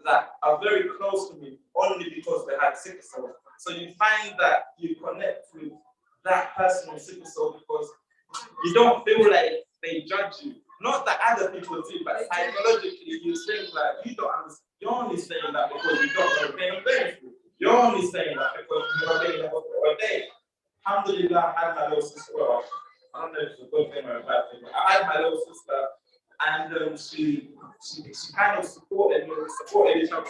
C: that are very close to me only because they had sickle cell. So you find that you connect with that person with sickle cell because you don't feel like they judge you. Not that other people do, but psychologically you think like you don't understand. You're only saying that because you don't know pain and benefit. You're only saying that because you've never been in a hospital a day. Alhamdulillah, I had my little sister well. I don't know if it's a good thing or a bad thing, but I had my little sister, and she kind of supported each other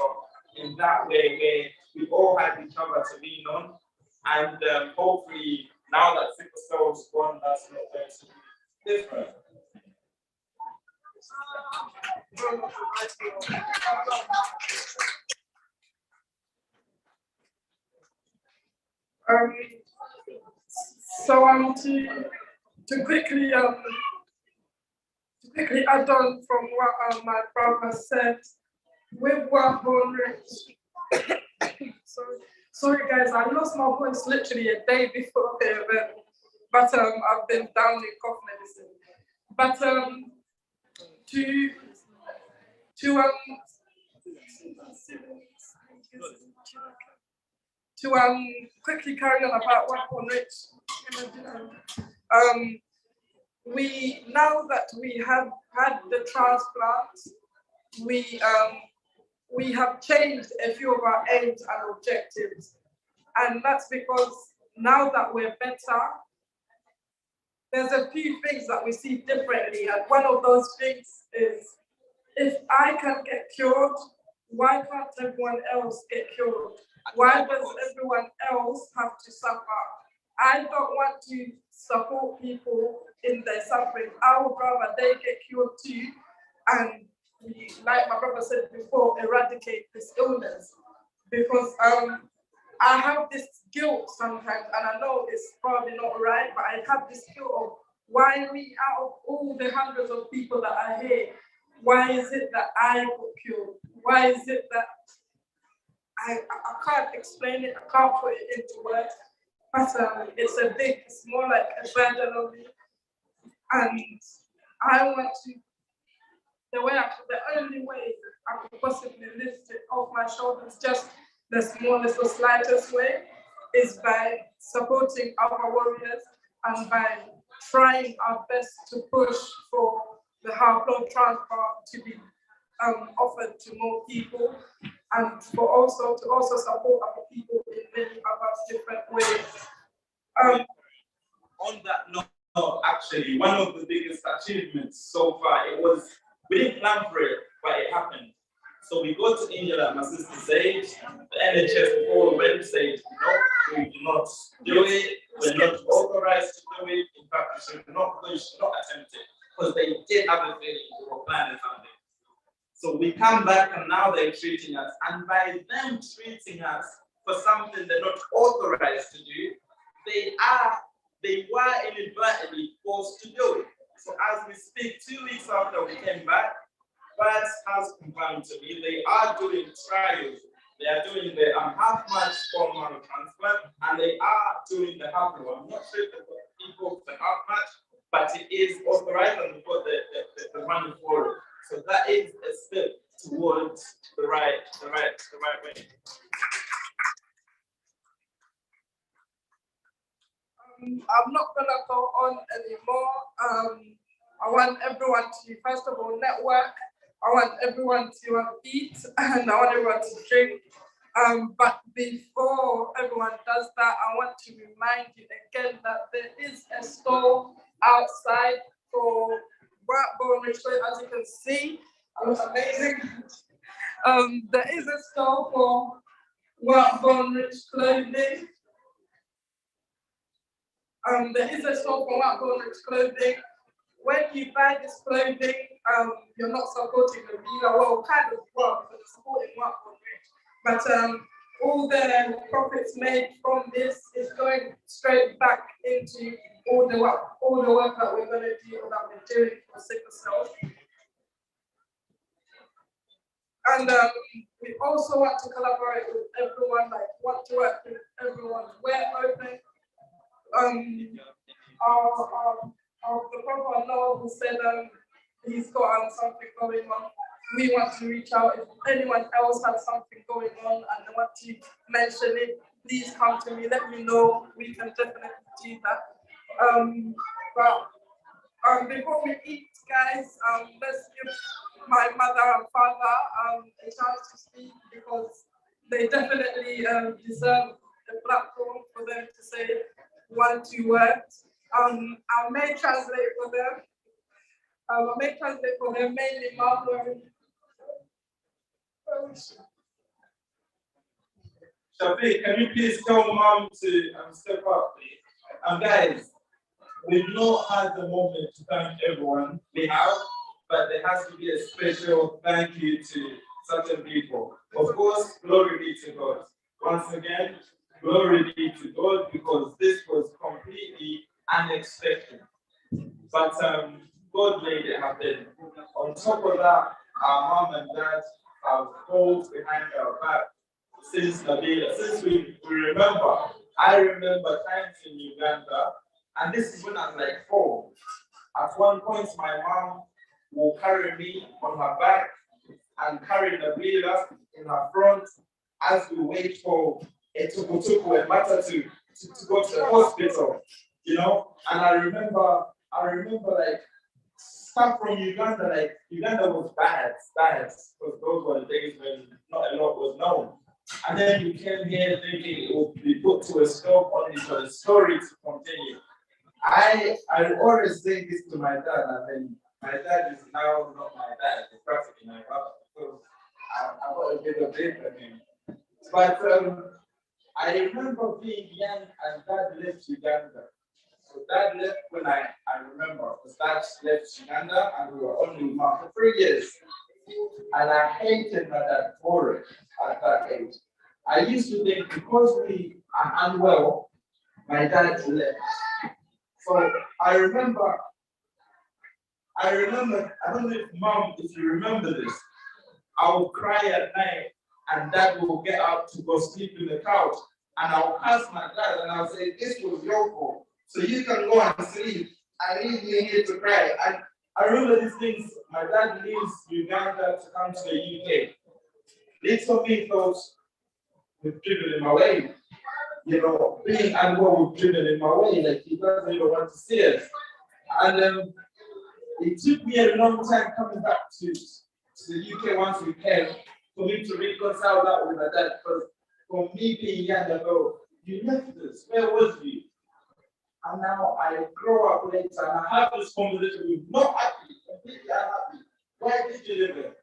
C: in that way where we all had each other to lean on, and hopefully now that sickle cell is gone, that's not going to be different.
E: So to quickly add on from what my brother said, with what Rich. Sorry guys, I lost my voice literally a day before the event, but I've been down in cough medicine. But to quickly carry on about what Rich. We now that we have had the transplant, we have changed a few of our aims and objectives. And that's because now that we're better, there's a few things that we see differently. And one of those things is, if I can get cured, why can't everyone else get cured? Why does everyone else have to suffer? I don't want to support people in their suffering. I would rather they get cured too, and we, like my brother said before, eradicate this illness. Because I have this guilt sometimes, and I know it's probably not right, but I have this guilt of why we, out of all the hundreds of people that are here, why is it that I got cured? Why is it that I can't explain it, I can't put it into words, but it's more like a burden on me. And I want to, the only way I could possibly lift it off my shoulders, just the smallest or slightest way, is by supporting our warriors and by trying our best to push for the heart flow transplant to be offered to more people, and to also support other people in many other different ways.
C: On that note, actually, one of the biggest achievements so far, we didn't plan for it, but it happened. So we go to India, like my sister said, the NHS before we went said, no, we do not do it, we're not authorized to do it. In fact, we should not attempt it, because they did have a feeling we were planning something. So we come back and now they're treating us, and by them treating us for something they're not authorized to do, they were inadvertently forced to do it. So as we speak, 2 weeks after we came back, Bert has confirmed to me they are doing trials. They are doing the half-match bone marrow transplant, and they are doing the half-match. I'm not sure if they've got people for the half-match, but it is authorized and we've got the money for it. So that is a step towards the right way.
E: I'm not gonna go on anymore. I want everyone to, first of all, network. I want everyone to eat, and I want everyone to drink. But before everyone does that, I want to remind you again that there is a stall outside for Bone Rich. As you can see, it looks amazing. There is a stall for Bone Rich clothing. There is a store for Bone Rich clothing. When you buy this clothing, you're not supporting the dealer, well, kind of, well, because you're supporting Bone Rich. But all the profits made from this is going straight back into all the work that we're going to do, or that we're doing for sickle cell. And we also want to collaborate with everyone, like want to work with everyone. We're open. The proper Noah who said he's got something going on. We want to reach out. If anyone else has something going on and they want to mention it, please come to me. Let me know. We can definitely do that. But before we eat, guys, let's give my mother and father a chance to speak, because they definitely deserve a platform for them to say 1-2 words. I may translate for them. Mainly Mom.
C: Shafiq, can you please tell Mom to step up, please? Guys, we've not had the moment to thank everyone. We have, but there has to be a special thank you to certain people. Of course, glory be to God. Once again, glory be to God, because this was completely unexpected. But God made it happen. On top of that, our mom and dad have fought behind our back since we remember. I remember times in Uganda, and this is when I was like 4. At one point, my mom will carry me on her back and carry the Nabila in her front as we wait for a tukutuku and matter to go to the hospital, you know. And I remember like stuff from Uganda, like Uganda was bad, because those were the days when not a lot was known. And then you came here thinking it would be put to a stop only for the story to continue. I always say this to my dad, and then my dad is now not my dad, he's practically my father, because I got a bit of it from him. But I remember being young and dad left Uganda. So dad left when I remember, because dad left Uganda and we were only with mom for 3 years. And I hated my dad for it at that age. I used to think because we are unwell, my dad left. So I remember, I don't know if mom, if you remember this, I would cry at night and dad will get up to go sleep in the couch. And I'll ask my dad and I'll say, this was your fault. So you can go and sleep and leave me here to cry. And I remember these things. My dad leaves Uganda to come to the UK. Little me thought with driven in my way. You know, being unwell with driven in my way. Like he doesn't even want to see us. And it took me a long time coming back to the UK once we came for me to reconcile that with my dad. Because for me being young ago, you left us. Where was you? And now I grow up later and I have this conversation with not happy, completely unhappy. Why did you leave it?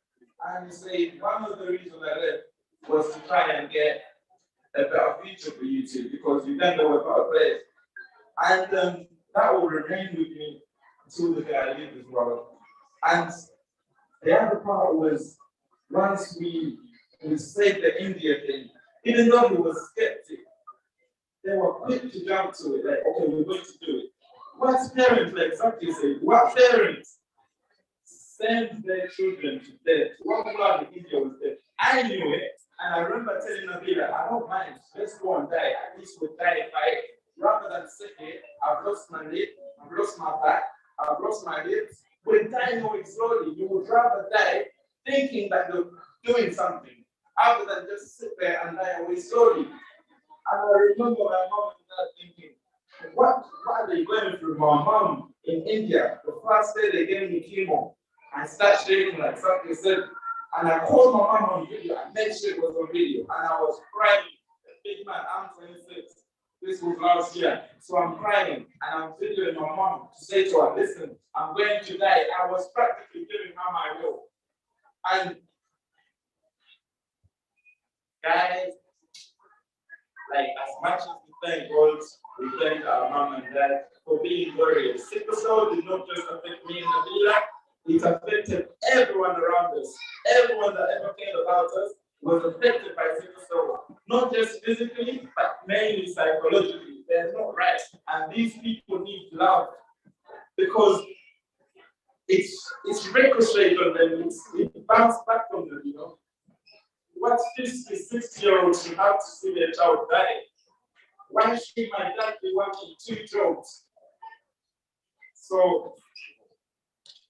C: And you say, one of the reasons I left was to try and get a better future for you two, because you then know about a place. And that will remain with me until the day I leave as well. And the other part was, once we said the India thing, even though he was skeptic, they were quick to jump to it, like, okay, we're going to do it. What parents, like exactly say, what parents send their children to death? What blood in India was dead? I knew it, and I remember telling Nabila, I don't mind, let's go and die. At least we'll die if rather than sit here, I've lost my leg, I've lost my back, I've lost my lips. We're dying going slowly. You would rather die thinking that you're doing something, other than just sit there and die away slowly. And I remember my mom and dad thinking, what are they going through? My mom in India, the first day they gave me chemo, I started shaking like something said. And I called my mom on video and made sure it was on video. And I was crying. Big man, I'm 26. This was last year. So I'm crying and I'm videoing my mom to say to her, listen, I'm going to die. I was practically giving her my will. And guys, like as much as we thank God, we thank our mom and dad for being glorious. Sickle cell did not just affect me and Nabila, it affected everyone around us. Everyone that ever cared about us was affected by sickle cell. Not just physically, but mainly psychologically. They're not right. And these people need love because it's ricocheted on them, it bounced back on them, you know. What 50, 60-year-olds should have to see their child die? Why should my dad be working 2 jobs? So,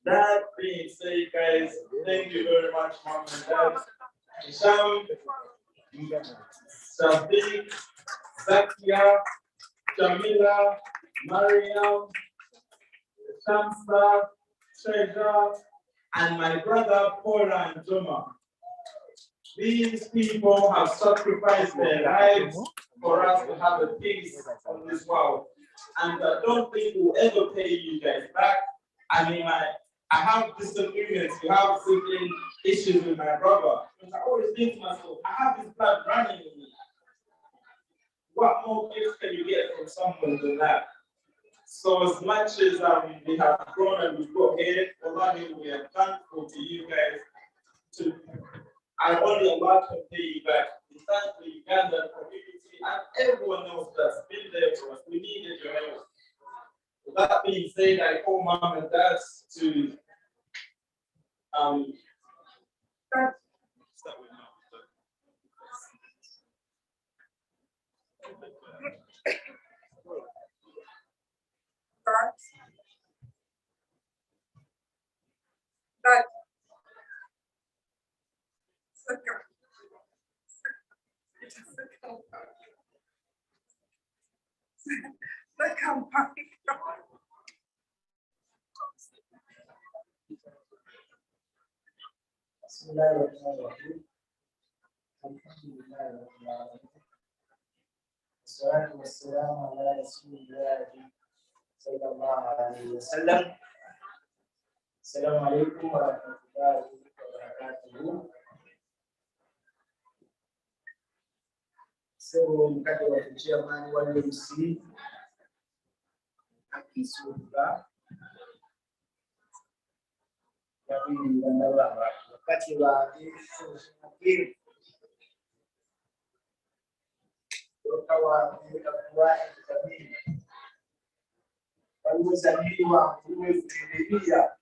C: that being said, guys, thank you very much, mom and dad. Sham, Shafiq, Zakia, Jamila, Mariam, Shamsa, Treasure, and my brother Paula and Joma. These people have sacrificed their lives for us to have a peace on this world. and I don't think we'll ever pay you guys back. I mean, I have disagreements, we have certain issues with my brother. Because I always think to myself, I have this blood running in me. What more gifts can you get from someone than that? So as much as we have grown and we've got here, we are thankful to you guys. I only Allah can pay you back. We thank the Ugandan community and everyone else that's been there for us. We needed your help. With that being said, I call mom and dad to start with mom.
I: والصلاة والسلام على رسول الله صلى الله عليه وسلم. السلام عليكم ورحمة الله وبركاته. So mkate wa chairman wa MC akisuka yapi wandawa wakati wa hiyo ukawa kwa jamii waliozaliwa kuendelea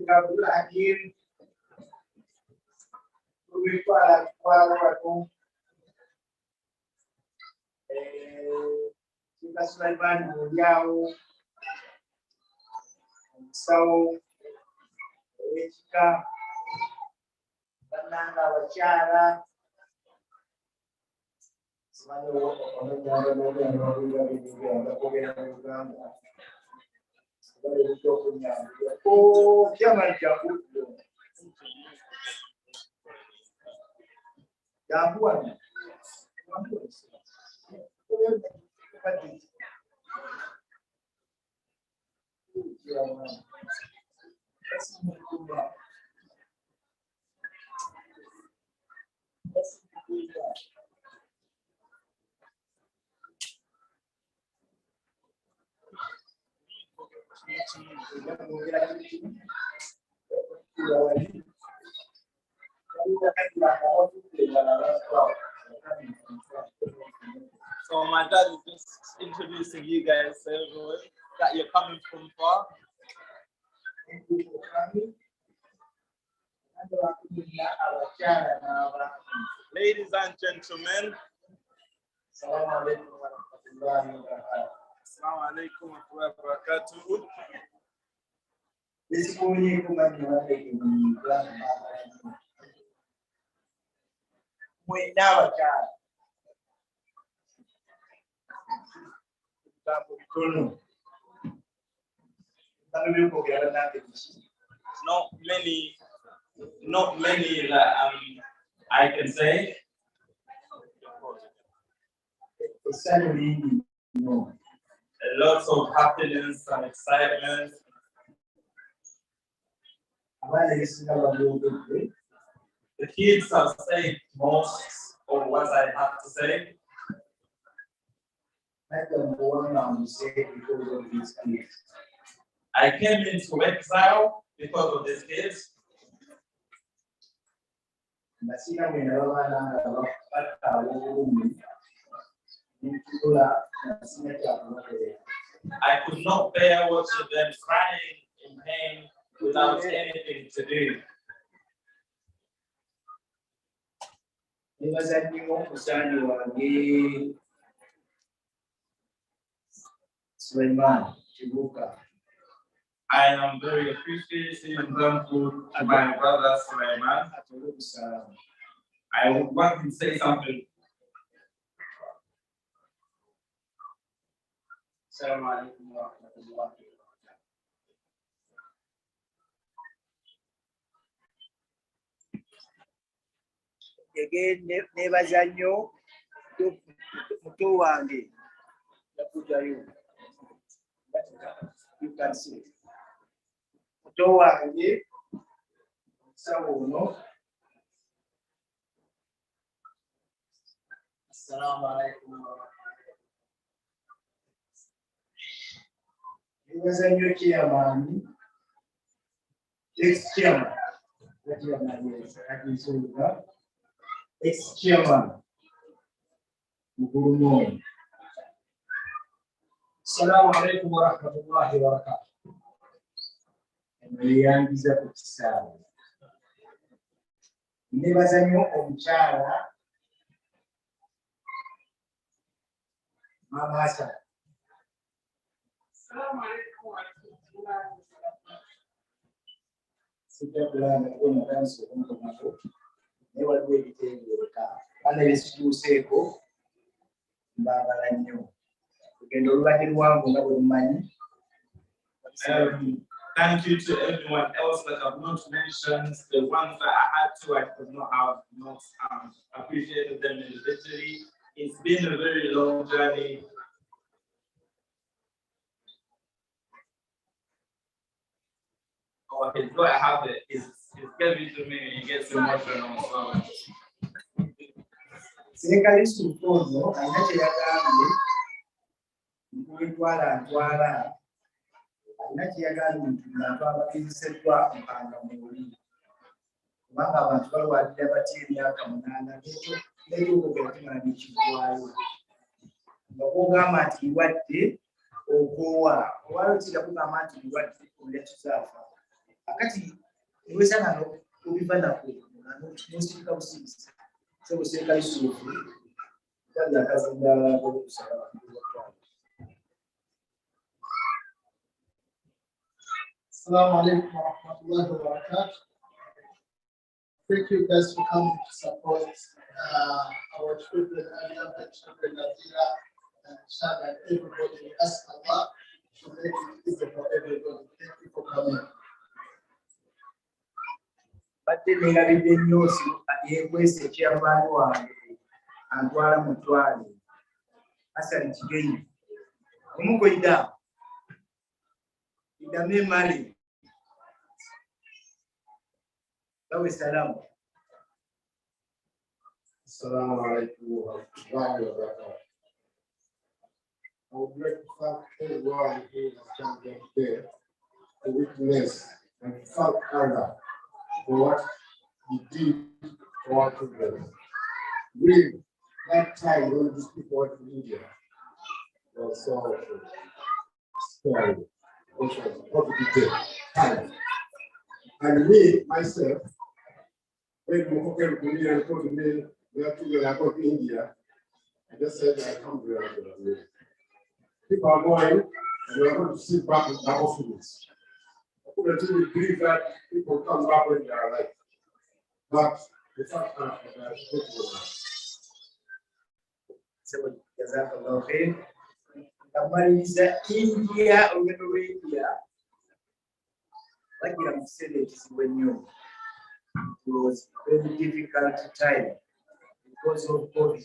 I: kabla hakim kuipa kwa watu kita Sulaiman yao sau Eka banana wachara semana pamoja na
C: So my dad is just introducing you guys to everyone that you're coming from far. Ladies and gentlemen, Assalamu alaikum wa rahmatullahi wa barakatuh. Assalamu alaikum wa rahmatullahi wa barakatuh. Not many that I can say. A lot of happiness and excitement. The kids have said most of what I have to say. I came into exile because of these kids. I could not bear watching them crying in pain without anything to do. I am very appreciative and thankful to my brother Sulaiman. I want to say something. Assalamu alaikum wa rahmatullahi.
I: again nebaza nnyo muto wange yakujayo. You can see muto wange omusawo ono. Assalamu alaikum. Nebaza nnyo chairman, ex-chairman, ex-chairman Mugulumo. Assalamu alaikum wa rahmatullahi wa barakatuh. Eyangiza ku kisaawe. Nebaza nnyo omukyala Mama Hassan.
E: Assalamu alaikum wa rahmatullahi wa barakatuh.
I: Sijabulana kuona dansi omuntu ne waliwo ebitendeka bana ebisituuseeko mbaagala nnyo ogendo olubadde luwanvu nga bwe mumanyi.
C: Thank you to everyone else that I've not mentioned. The ones that I had to, I could not have not appreciated them individually. It's been a very long journey. Oh, okay, so I have it. It's giving to me, it gets emotional. So.
I: Sekalisu ono alina kye yagambye ntwala alina kye yagambye nti bantu abagezeseddwa mpanga muli kubanga abantu balwadde batya emyaka 8 n'ebyokogera tumala nekivaayo nga kugamba nti lwadde okoowa owayo kira kugamba nti lwadde olya tuzaafa akati niwesana obiva nako nosirika busirisi sebusekalisu kanja akazindala okusala.
B: Assalamu alaikum wa rahmatullahi wa barakatuh. Thank you guys for coming to support our children and young children, Nazira and Shana, and everybody. We ask Allah to make it easy for everybody. Thank you for coming.
I: Badde neerabidde nnyo yeekwese ekyamaani wange antwala mu ttwale Hassan Kigenyi omugoyida idamu emali bawe salamu.
J: Assalamu alaikum wa rahmatullahi wa barakatuh. I would like to thank everyone who has come here today to witness and thank Allah for what He did for our children. We, that time when these people went to India, was so scary. It was a positive time. And me, myself, when Moko came to me and told me, we are children are going to India, I just said, I come to India. People are going, and we are going to sit back in our offices. I couldn't really believe that people come back when they are alive. But the fact that they are people.
I: So, jazakallahu khair. Kamaliriza India, olugendo lw'India bagira mu kiseera ekizibu ennyo. It was a very difficult time because of COVID.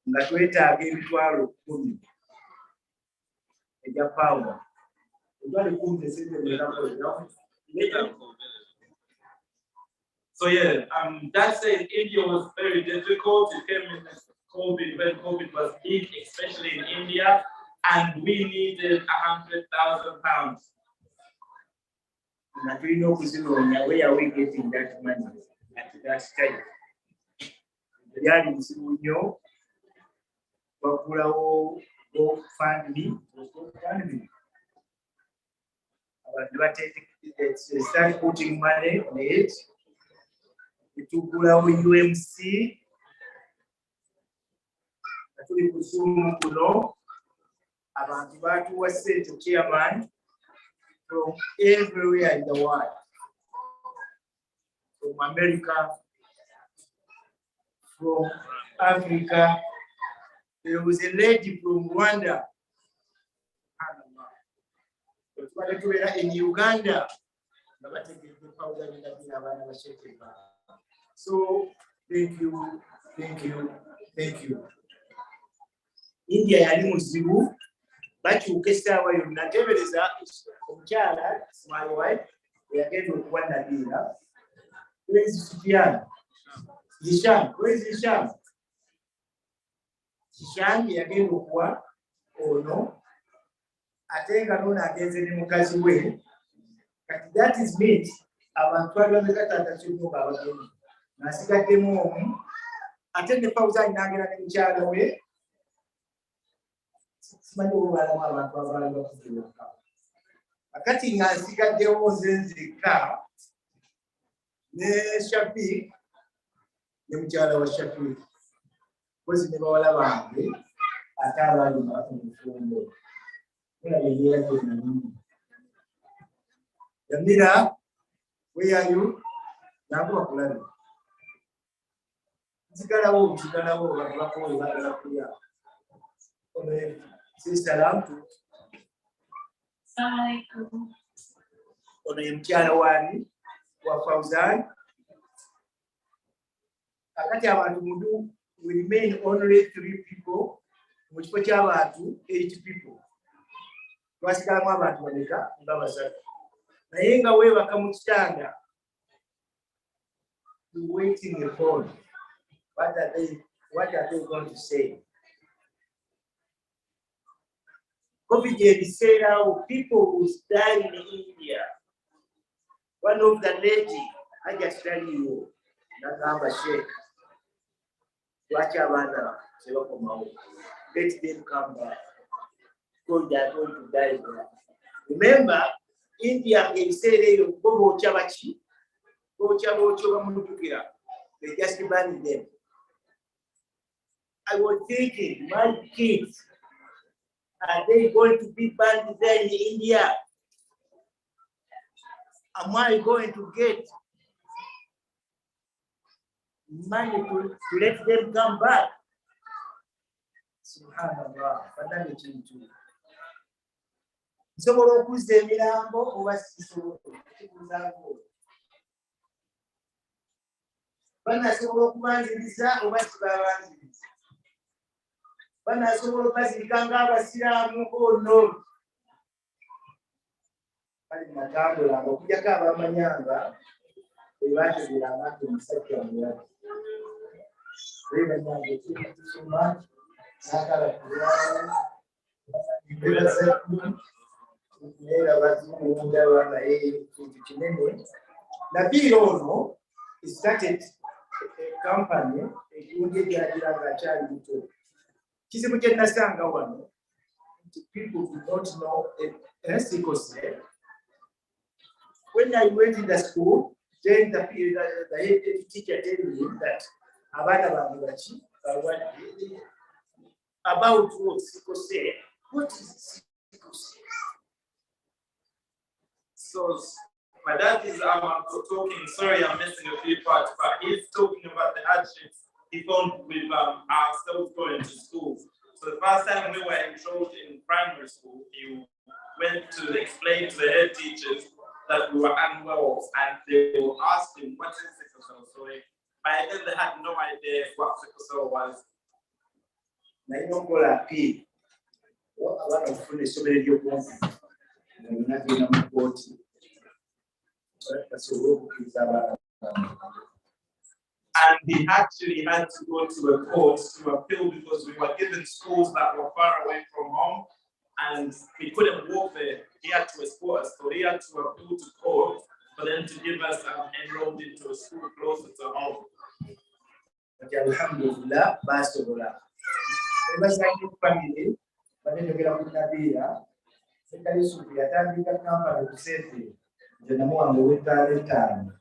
I: Nga twetaaga emitwalo 10 egya pound. Emitwalo 10 ez'ebyobulamu.
C: So yeah, that said, India was very difficult. It came in COVID when COVID was big, especially in India, and we needed £100,000.
I: Na tulina okuzinoonya where are we getting that money at that time. Byali buzibu nnyo bakulawo GoFundMe. They start putting money on it. Tugulawo UMC. Tuli ku Zoom kuno. Abantu batuwa ssente chairman from everywhere in the world. From America, from Africa. There was a lady from Rwanda. In Uganda, So thank you, thank you, thank you. India yali muzibu bakyuka essaawa yonna tebereza omukyala my wife yagenda okuwa Nabila. Where is Sufyan? Hisham, where is Hisham? Hisham yagenda okuwa ono ate nga nono agenze ne mukazi we kati that is meat abantu abamekatanda kyonyoga abagenyi nasigaddemu omu ate ne Fawzan n'agenda ne mukyala we simanyi obubalamu abantu abaali bakuziwaka akati nga nsigaddewo nze nzekka ne Shafiq ne mukyala wa Shafiq kozi ne bawala bange ate abaali mufumbo Yamira, where are you? Nakuwa kulani. Zikalawo, bakula kuya. Sister Lamtu. Ono yemkyala wani wa Fawzan. Akati abantu mudu we remain only 3 people. Mukifo ky'abantu 8 people. Twasigalamu abantu baleka nga basatu. Naye nga weebaka mu kitanda. Waiting the phone. What are they going to say? COVID ebiseerawo, people who die in India. One of the lady, I just tell you, Nagamba Sheikh. Lwaki abaana tebakomawo? Let them come back. Because they are going to die. Remember, India ebiseera ebyo bo bookya baki? Bookya bamulukira. They just banned them. I was thinking, my kids, are they going to be banned there in India? Am I going to get money to let them come back? Subhanallah, fanani chintu. Nsobola okuzza emirambo oba sisobola okuzango. Banasobola okubanziriza oba sibabanziriza. Banasobola okubazirika ng'abasiraamu ono. Kale natambulanga okujjako abamanyanga ebategeranga nti omusajja mulabi. Beebanyanga ekintu kisoma n'akala kulwawo. Embeera z'eggulu neera bazimunda naye ekintu kinene. Nabiira ono started a company ekiwunja egyalagira ng'akyali muto. Kizibu kye nasanga wano people do not know a Sickle cell. When I went in the school, then the head teacher told me that about what Sickle cell. What is Sickle cell?
C: So my dad is talking, sorry I'm missing a few parts, but he's talking about the hardships he found with ourselves going to school. So the first time we were enrolled in primary school, he went to explain to the head teachers that we were unwell, and they will ask him, what is sickle cell? So by then they had no idea what sickle cell was. And he actually had to go to a court to appeal because we were given schools that were far away from home and we couldn't walk there. He had to escort us, so he had to appeal to court for them to give us enrolled into a school closer to home.
I: Alhamdulillah, basobola. Ebazanyi family, banenogera ku Nabila, sekali subi yatandika kampani ku sente, nze namuwanga ow'ettaano.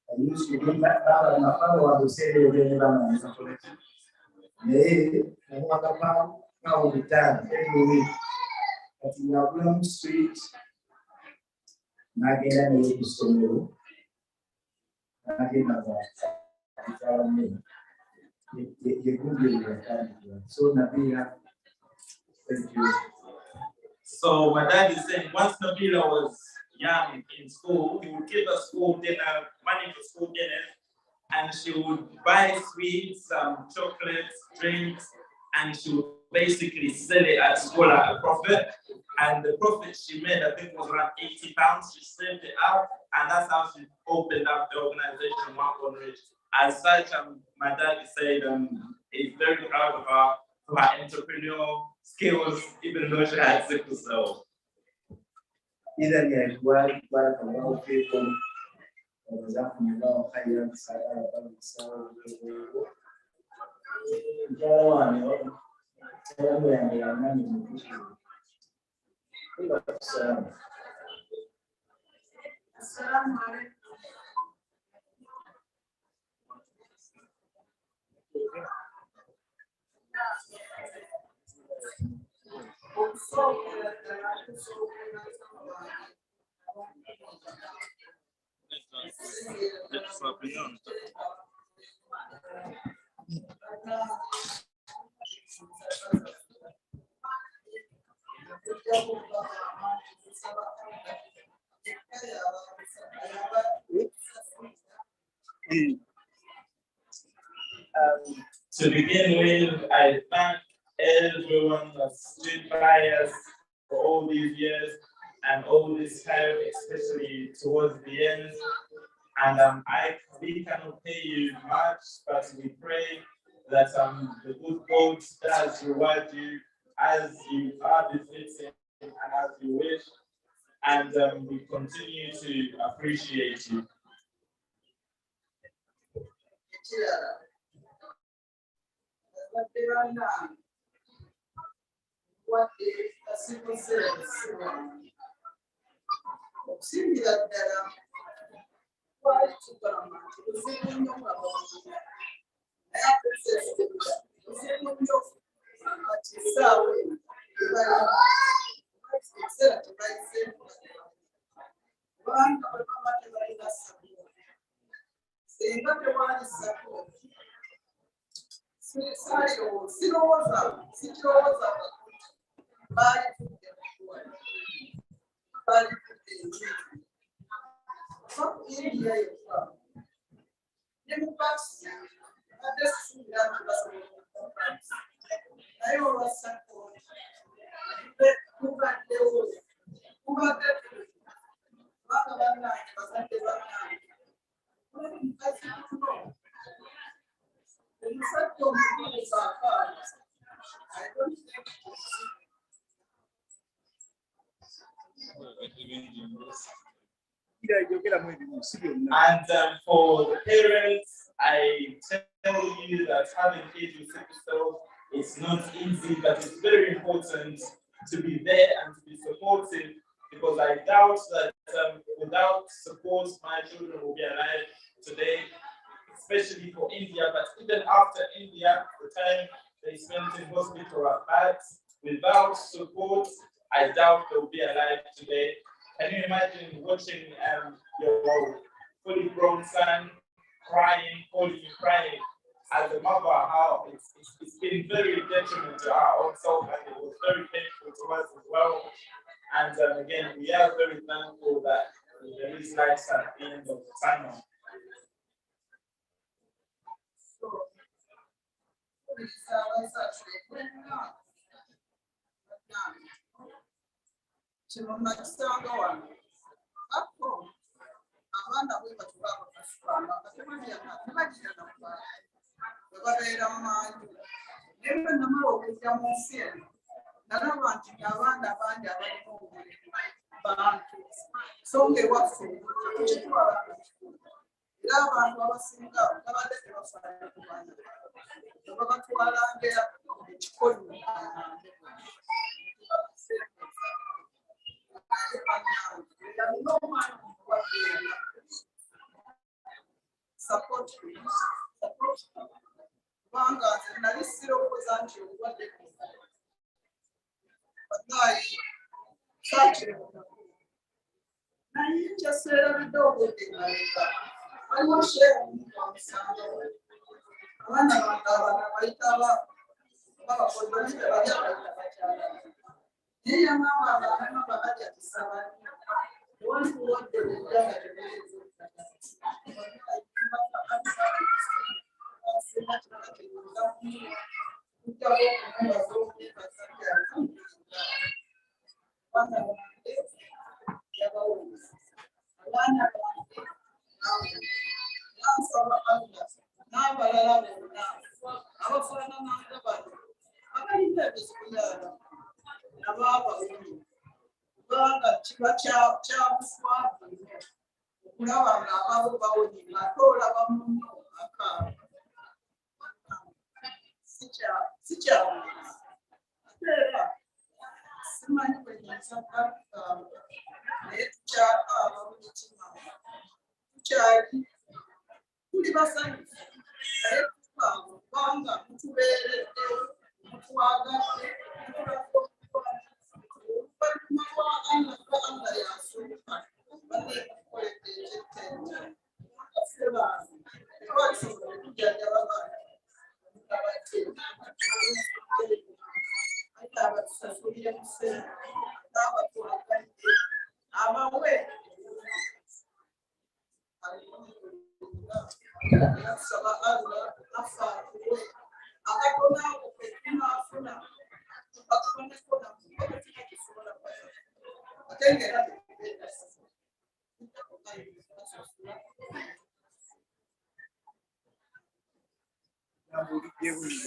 I: I used to do that, and my father was saying, "Hey, I want to come now with the time every week." But in our Bloom Street, Nagina made the solo. Nagina was so Nabila, thank you.
C: So my dad is saying once Nabila was young in school, he would give her school dinner, money for school dinner, and she would buy sweets, chocolates, drinks, and she would basically sell it at school at a profit. And the profit she made, I think, was around £80. She saved it out, and that's how she opened up the organization, One on Rich. As such, my dad said he's very proud of her for her entrepreneurial skills, even though she had sickle cell.
I: إذا يا إخوان بارك الله فيكم وجزاكم الله خيرا سعادة بالسلام
E: السلام عليكم.
C: To begin with, I thank everyone that stood by us for all these years and all this time, especially towards the end. And we cannot pay you much, but we pray that the good God does reward you as you are befitting and as you wish, and we continue to appreciate you.
E: What is a simple sentence? Why to Burma?
C: And for the parents, I tell you that having kids with sickle cell is not easy, but it's very important to be there and to be supportive, because I doubt that without support, my children will be alive today, especially for India. But even after India, the time they spent in hospital are bad. Without support, I doubt they'll be alive today. Can you imagine watching your fully grown son crying, calling you crying? As a mother, how it's been very detrimental to our own self, and it was very painful to us as well. And again, we are very thankful that there is light at the end of the tunnel.
E: Support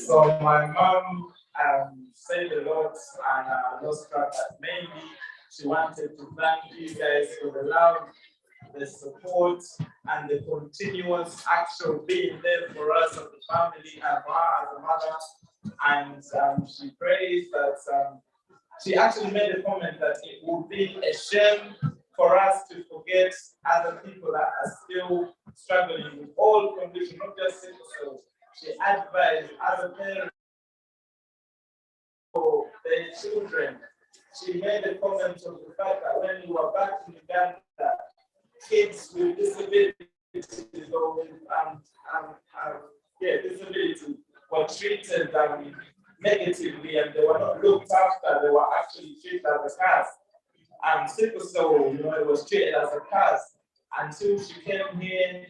C: So my mom said a lot and lost track, but mainly she wanted to thank you guys for the love, the support, and the continuous actual being there for us as a family and for her as a mother. And she prays that she actually made a comment that it would be a shame for us to forget other people that are still struggling with all conditions, not just sickle cell. She advised other parents for their children. She made a comment of the fact that when we were back in Uganda, kids with disabilities or with disability were treated negatively and they were not looked after, they were actually treated as a caste. And sickle cell, it was treated as a caste until she came here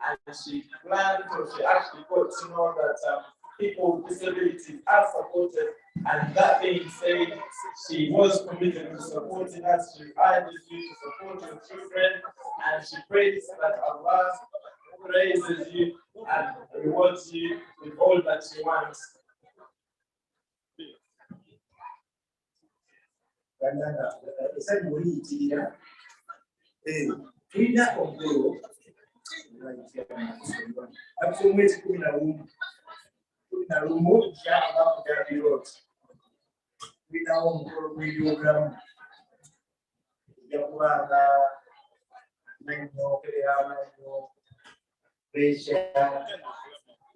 C: and she planned, or she actually got to know that people with disabilities are supported. And that being said, she was committed to supporting us. She urges you to support your children, and she prays that Allah praises you and rewards you with all that she wants.
I: tulina omuliro omwezi 11 kyabirot tulinawo omukolo gw'ebyobulamu ojja kubanga nanyokerera amanyo pesha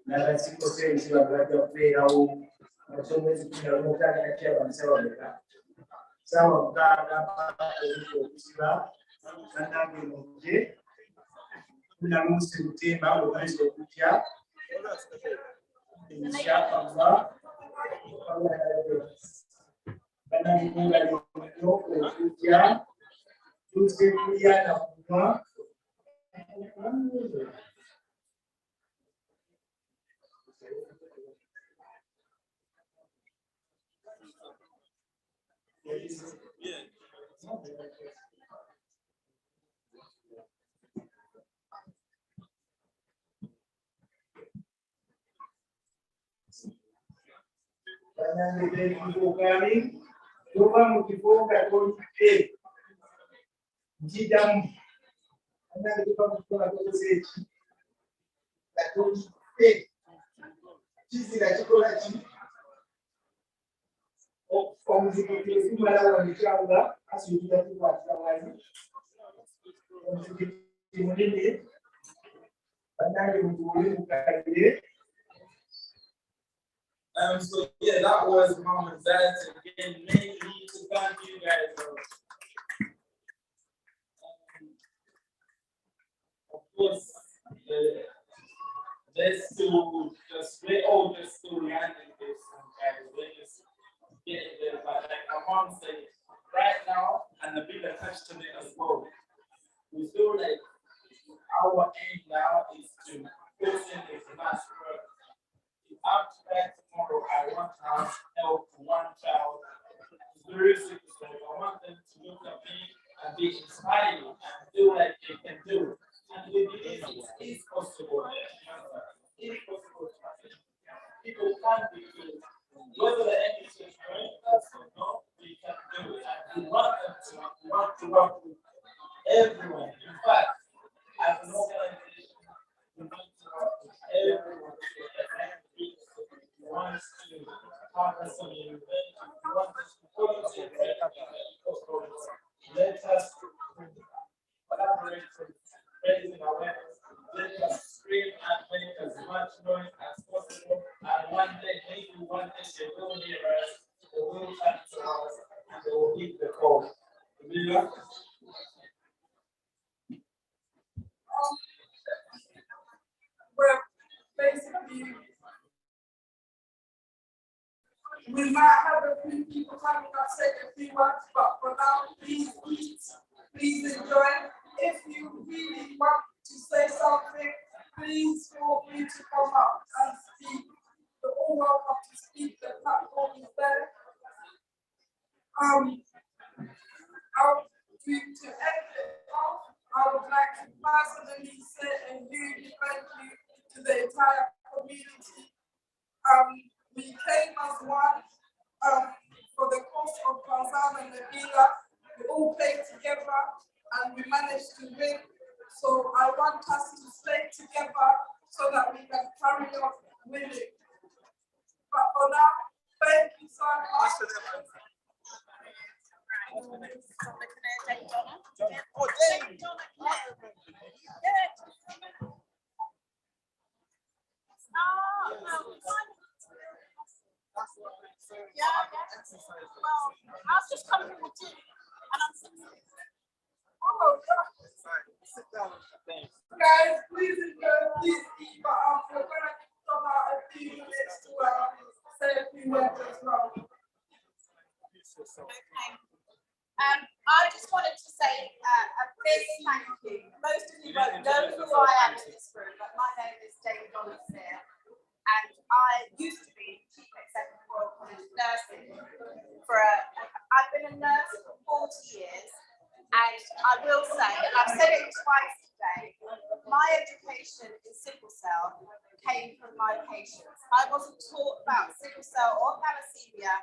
I: nagasikoseensi bagajja kubeerawo ate omwezi 11 otagala kyabamusababeka sawa mukaaga okusiba kanange muje tunamusi mutima omwezi okutya inshallah kanange okutya tusekulya na kunywa kukani kuba mukifunga tolite njidamu anange tuba mukifunga tokozeki atolite kizira kikola ki omuzikiti gumala wanikyanga asuyira tukwatira wani omuzikiti munene anange mutuule mukalire.
C: So yeah, that was mom and dad. Again, mainly to thank you guys. Of course, we're all just still learning this, and guys, we're just getting there. But like my mom said, right now, and the big attached to it as well. we feel like our aim now is to put in a classroom. If after that tomorrow I want to have help one child, it's very simple. So I want them to look at me and be inspired and feel like they can do it. And it is possible. It's possible. People can be good. Whether the English is right or not, we can do it. And we want them to want to work with everyone. In fact, as an organization, we need to work with everyone. We want to have some invention. We want to go to let us collaborate with raising awareness. Let us scream and make as much noise as possible. And one day, maybe one day they will hear us, they will turn to us, and they will heed the call.
E: Well, basically, we might have a few people coming up saying a few words, but for now, please eat, please enjoy. If you really want to say something, please feel free to come up and speak. You're all welcome to speak. The platform is there. To end it off, I would like to personally say a huge thank you to the entire community. We came as one for the course of Tanzania and Nabila. We all played together and we managed to win. So I want us to stay together so that we can carry on winning. But for now, thank you so much.
D: Well, I've just come from the gym and I'm
E: Sit down. Guys, please please eat, but we're gonna come out a few minutes to say a few words as well.
D: okay. I just wanted to say a big thank you. Most of you won't know who I am in this room, but my name is David Oliver, and I used to be Chief Executive of Royal College of Nursing. I've been a nurse for 40 years, and I will say, and I've said it twice today, my education in sickle cell came from my patients. I wasn't taught about sickle cell or thalassemia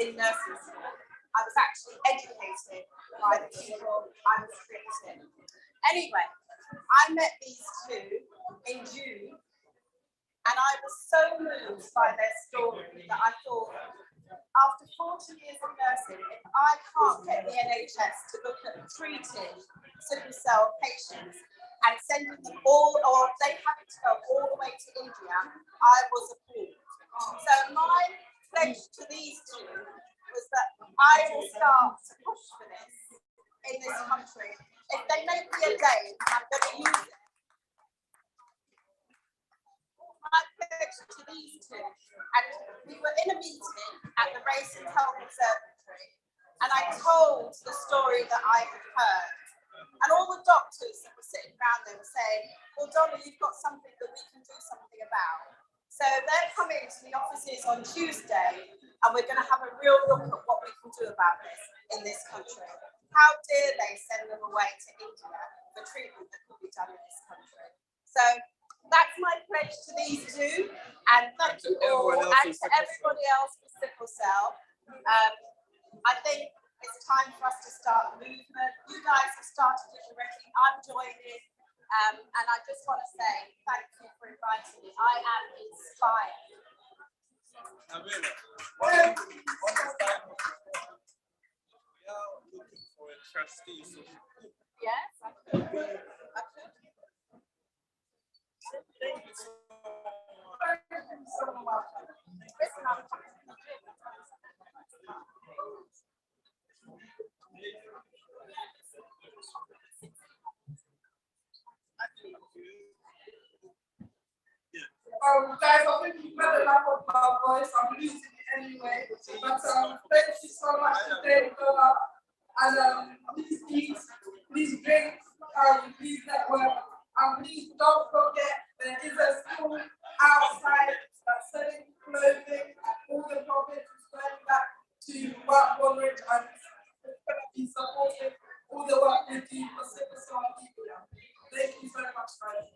D: in nursing school. I was actually educated by the people I was treating. Anyway, I met these two in June, and I was so moved by their story that I thought, after 40 years of nursing, if I can't get the NHS to look at treating sickle cell patients and sending them all, or they having to go all the way to India, I was appalled. So my pledge to these two was that I will start to push for this in this country. If they make me a day, I'm going to use it. My pledge to these two, and we were in a meeting at the Race and Health Observatory, and I told the story that I had heard. And all the doctors that were sitting around there were saying, well, Donna, you've got something that we can do something about. So they're coming to the offices on Tuesday, and we're going to have a real look at what we can do about this in this country. How dare they send them away to India for treatment that could be done in this country? So that's my pledge to these two, and thank you all, and to everybody else with sickle cell. I think it's time for us to start a movement. You guys have started it already. I'm joining, and I just want to say thank you for inviting me. I am inspired.
K: We are looking for a trustee.
D: Yes, I could.
K: Thank you so much.
D: Listen, I'm coming to the gym.
E: Guys, I think you've heard enough of my voice. I'm losing it anyway. But thank you so much today, Donna. And please eat, please drink, work on it and be supporting all the work we do for sickle cell people. Thank you very much, guys.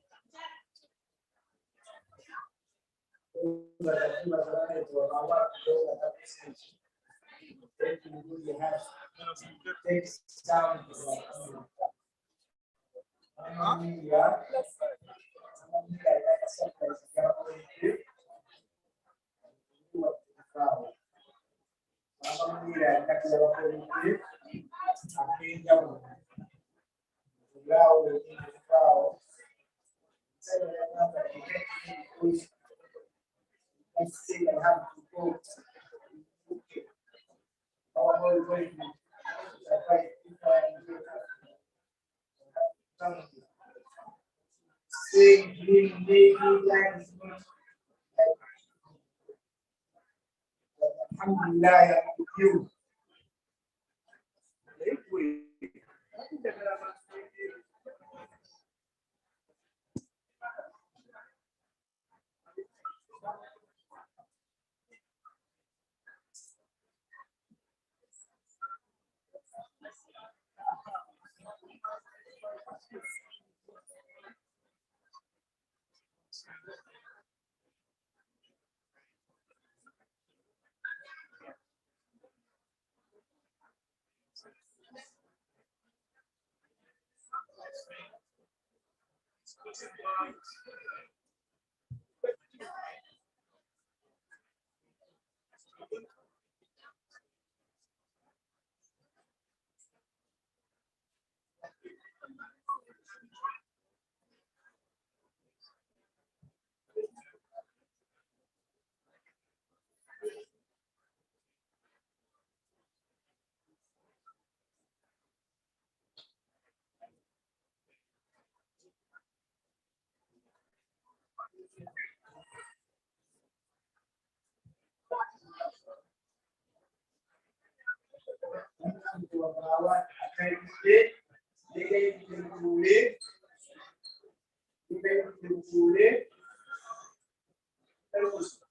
I: Alhamdulillah, you. Terus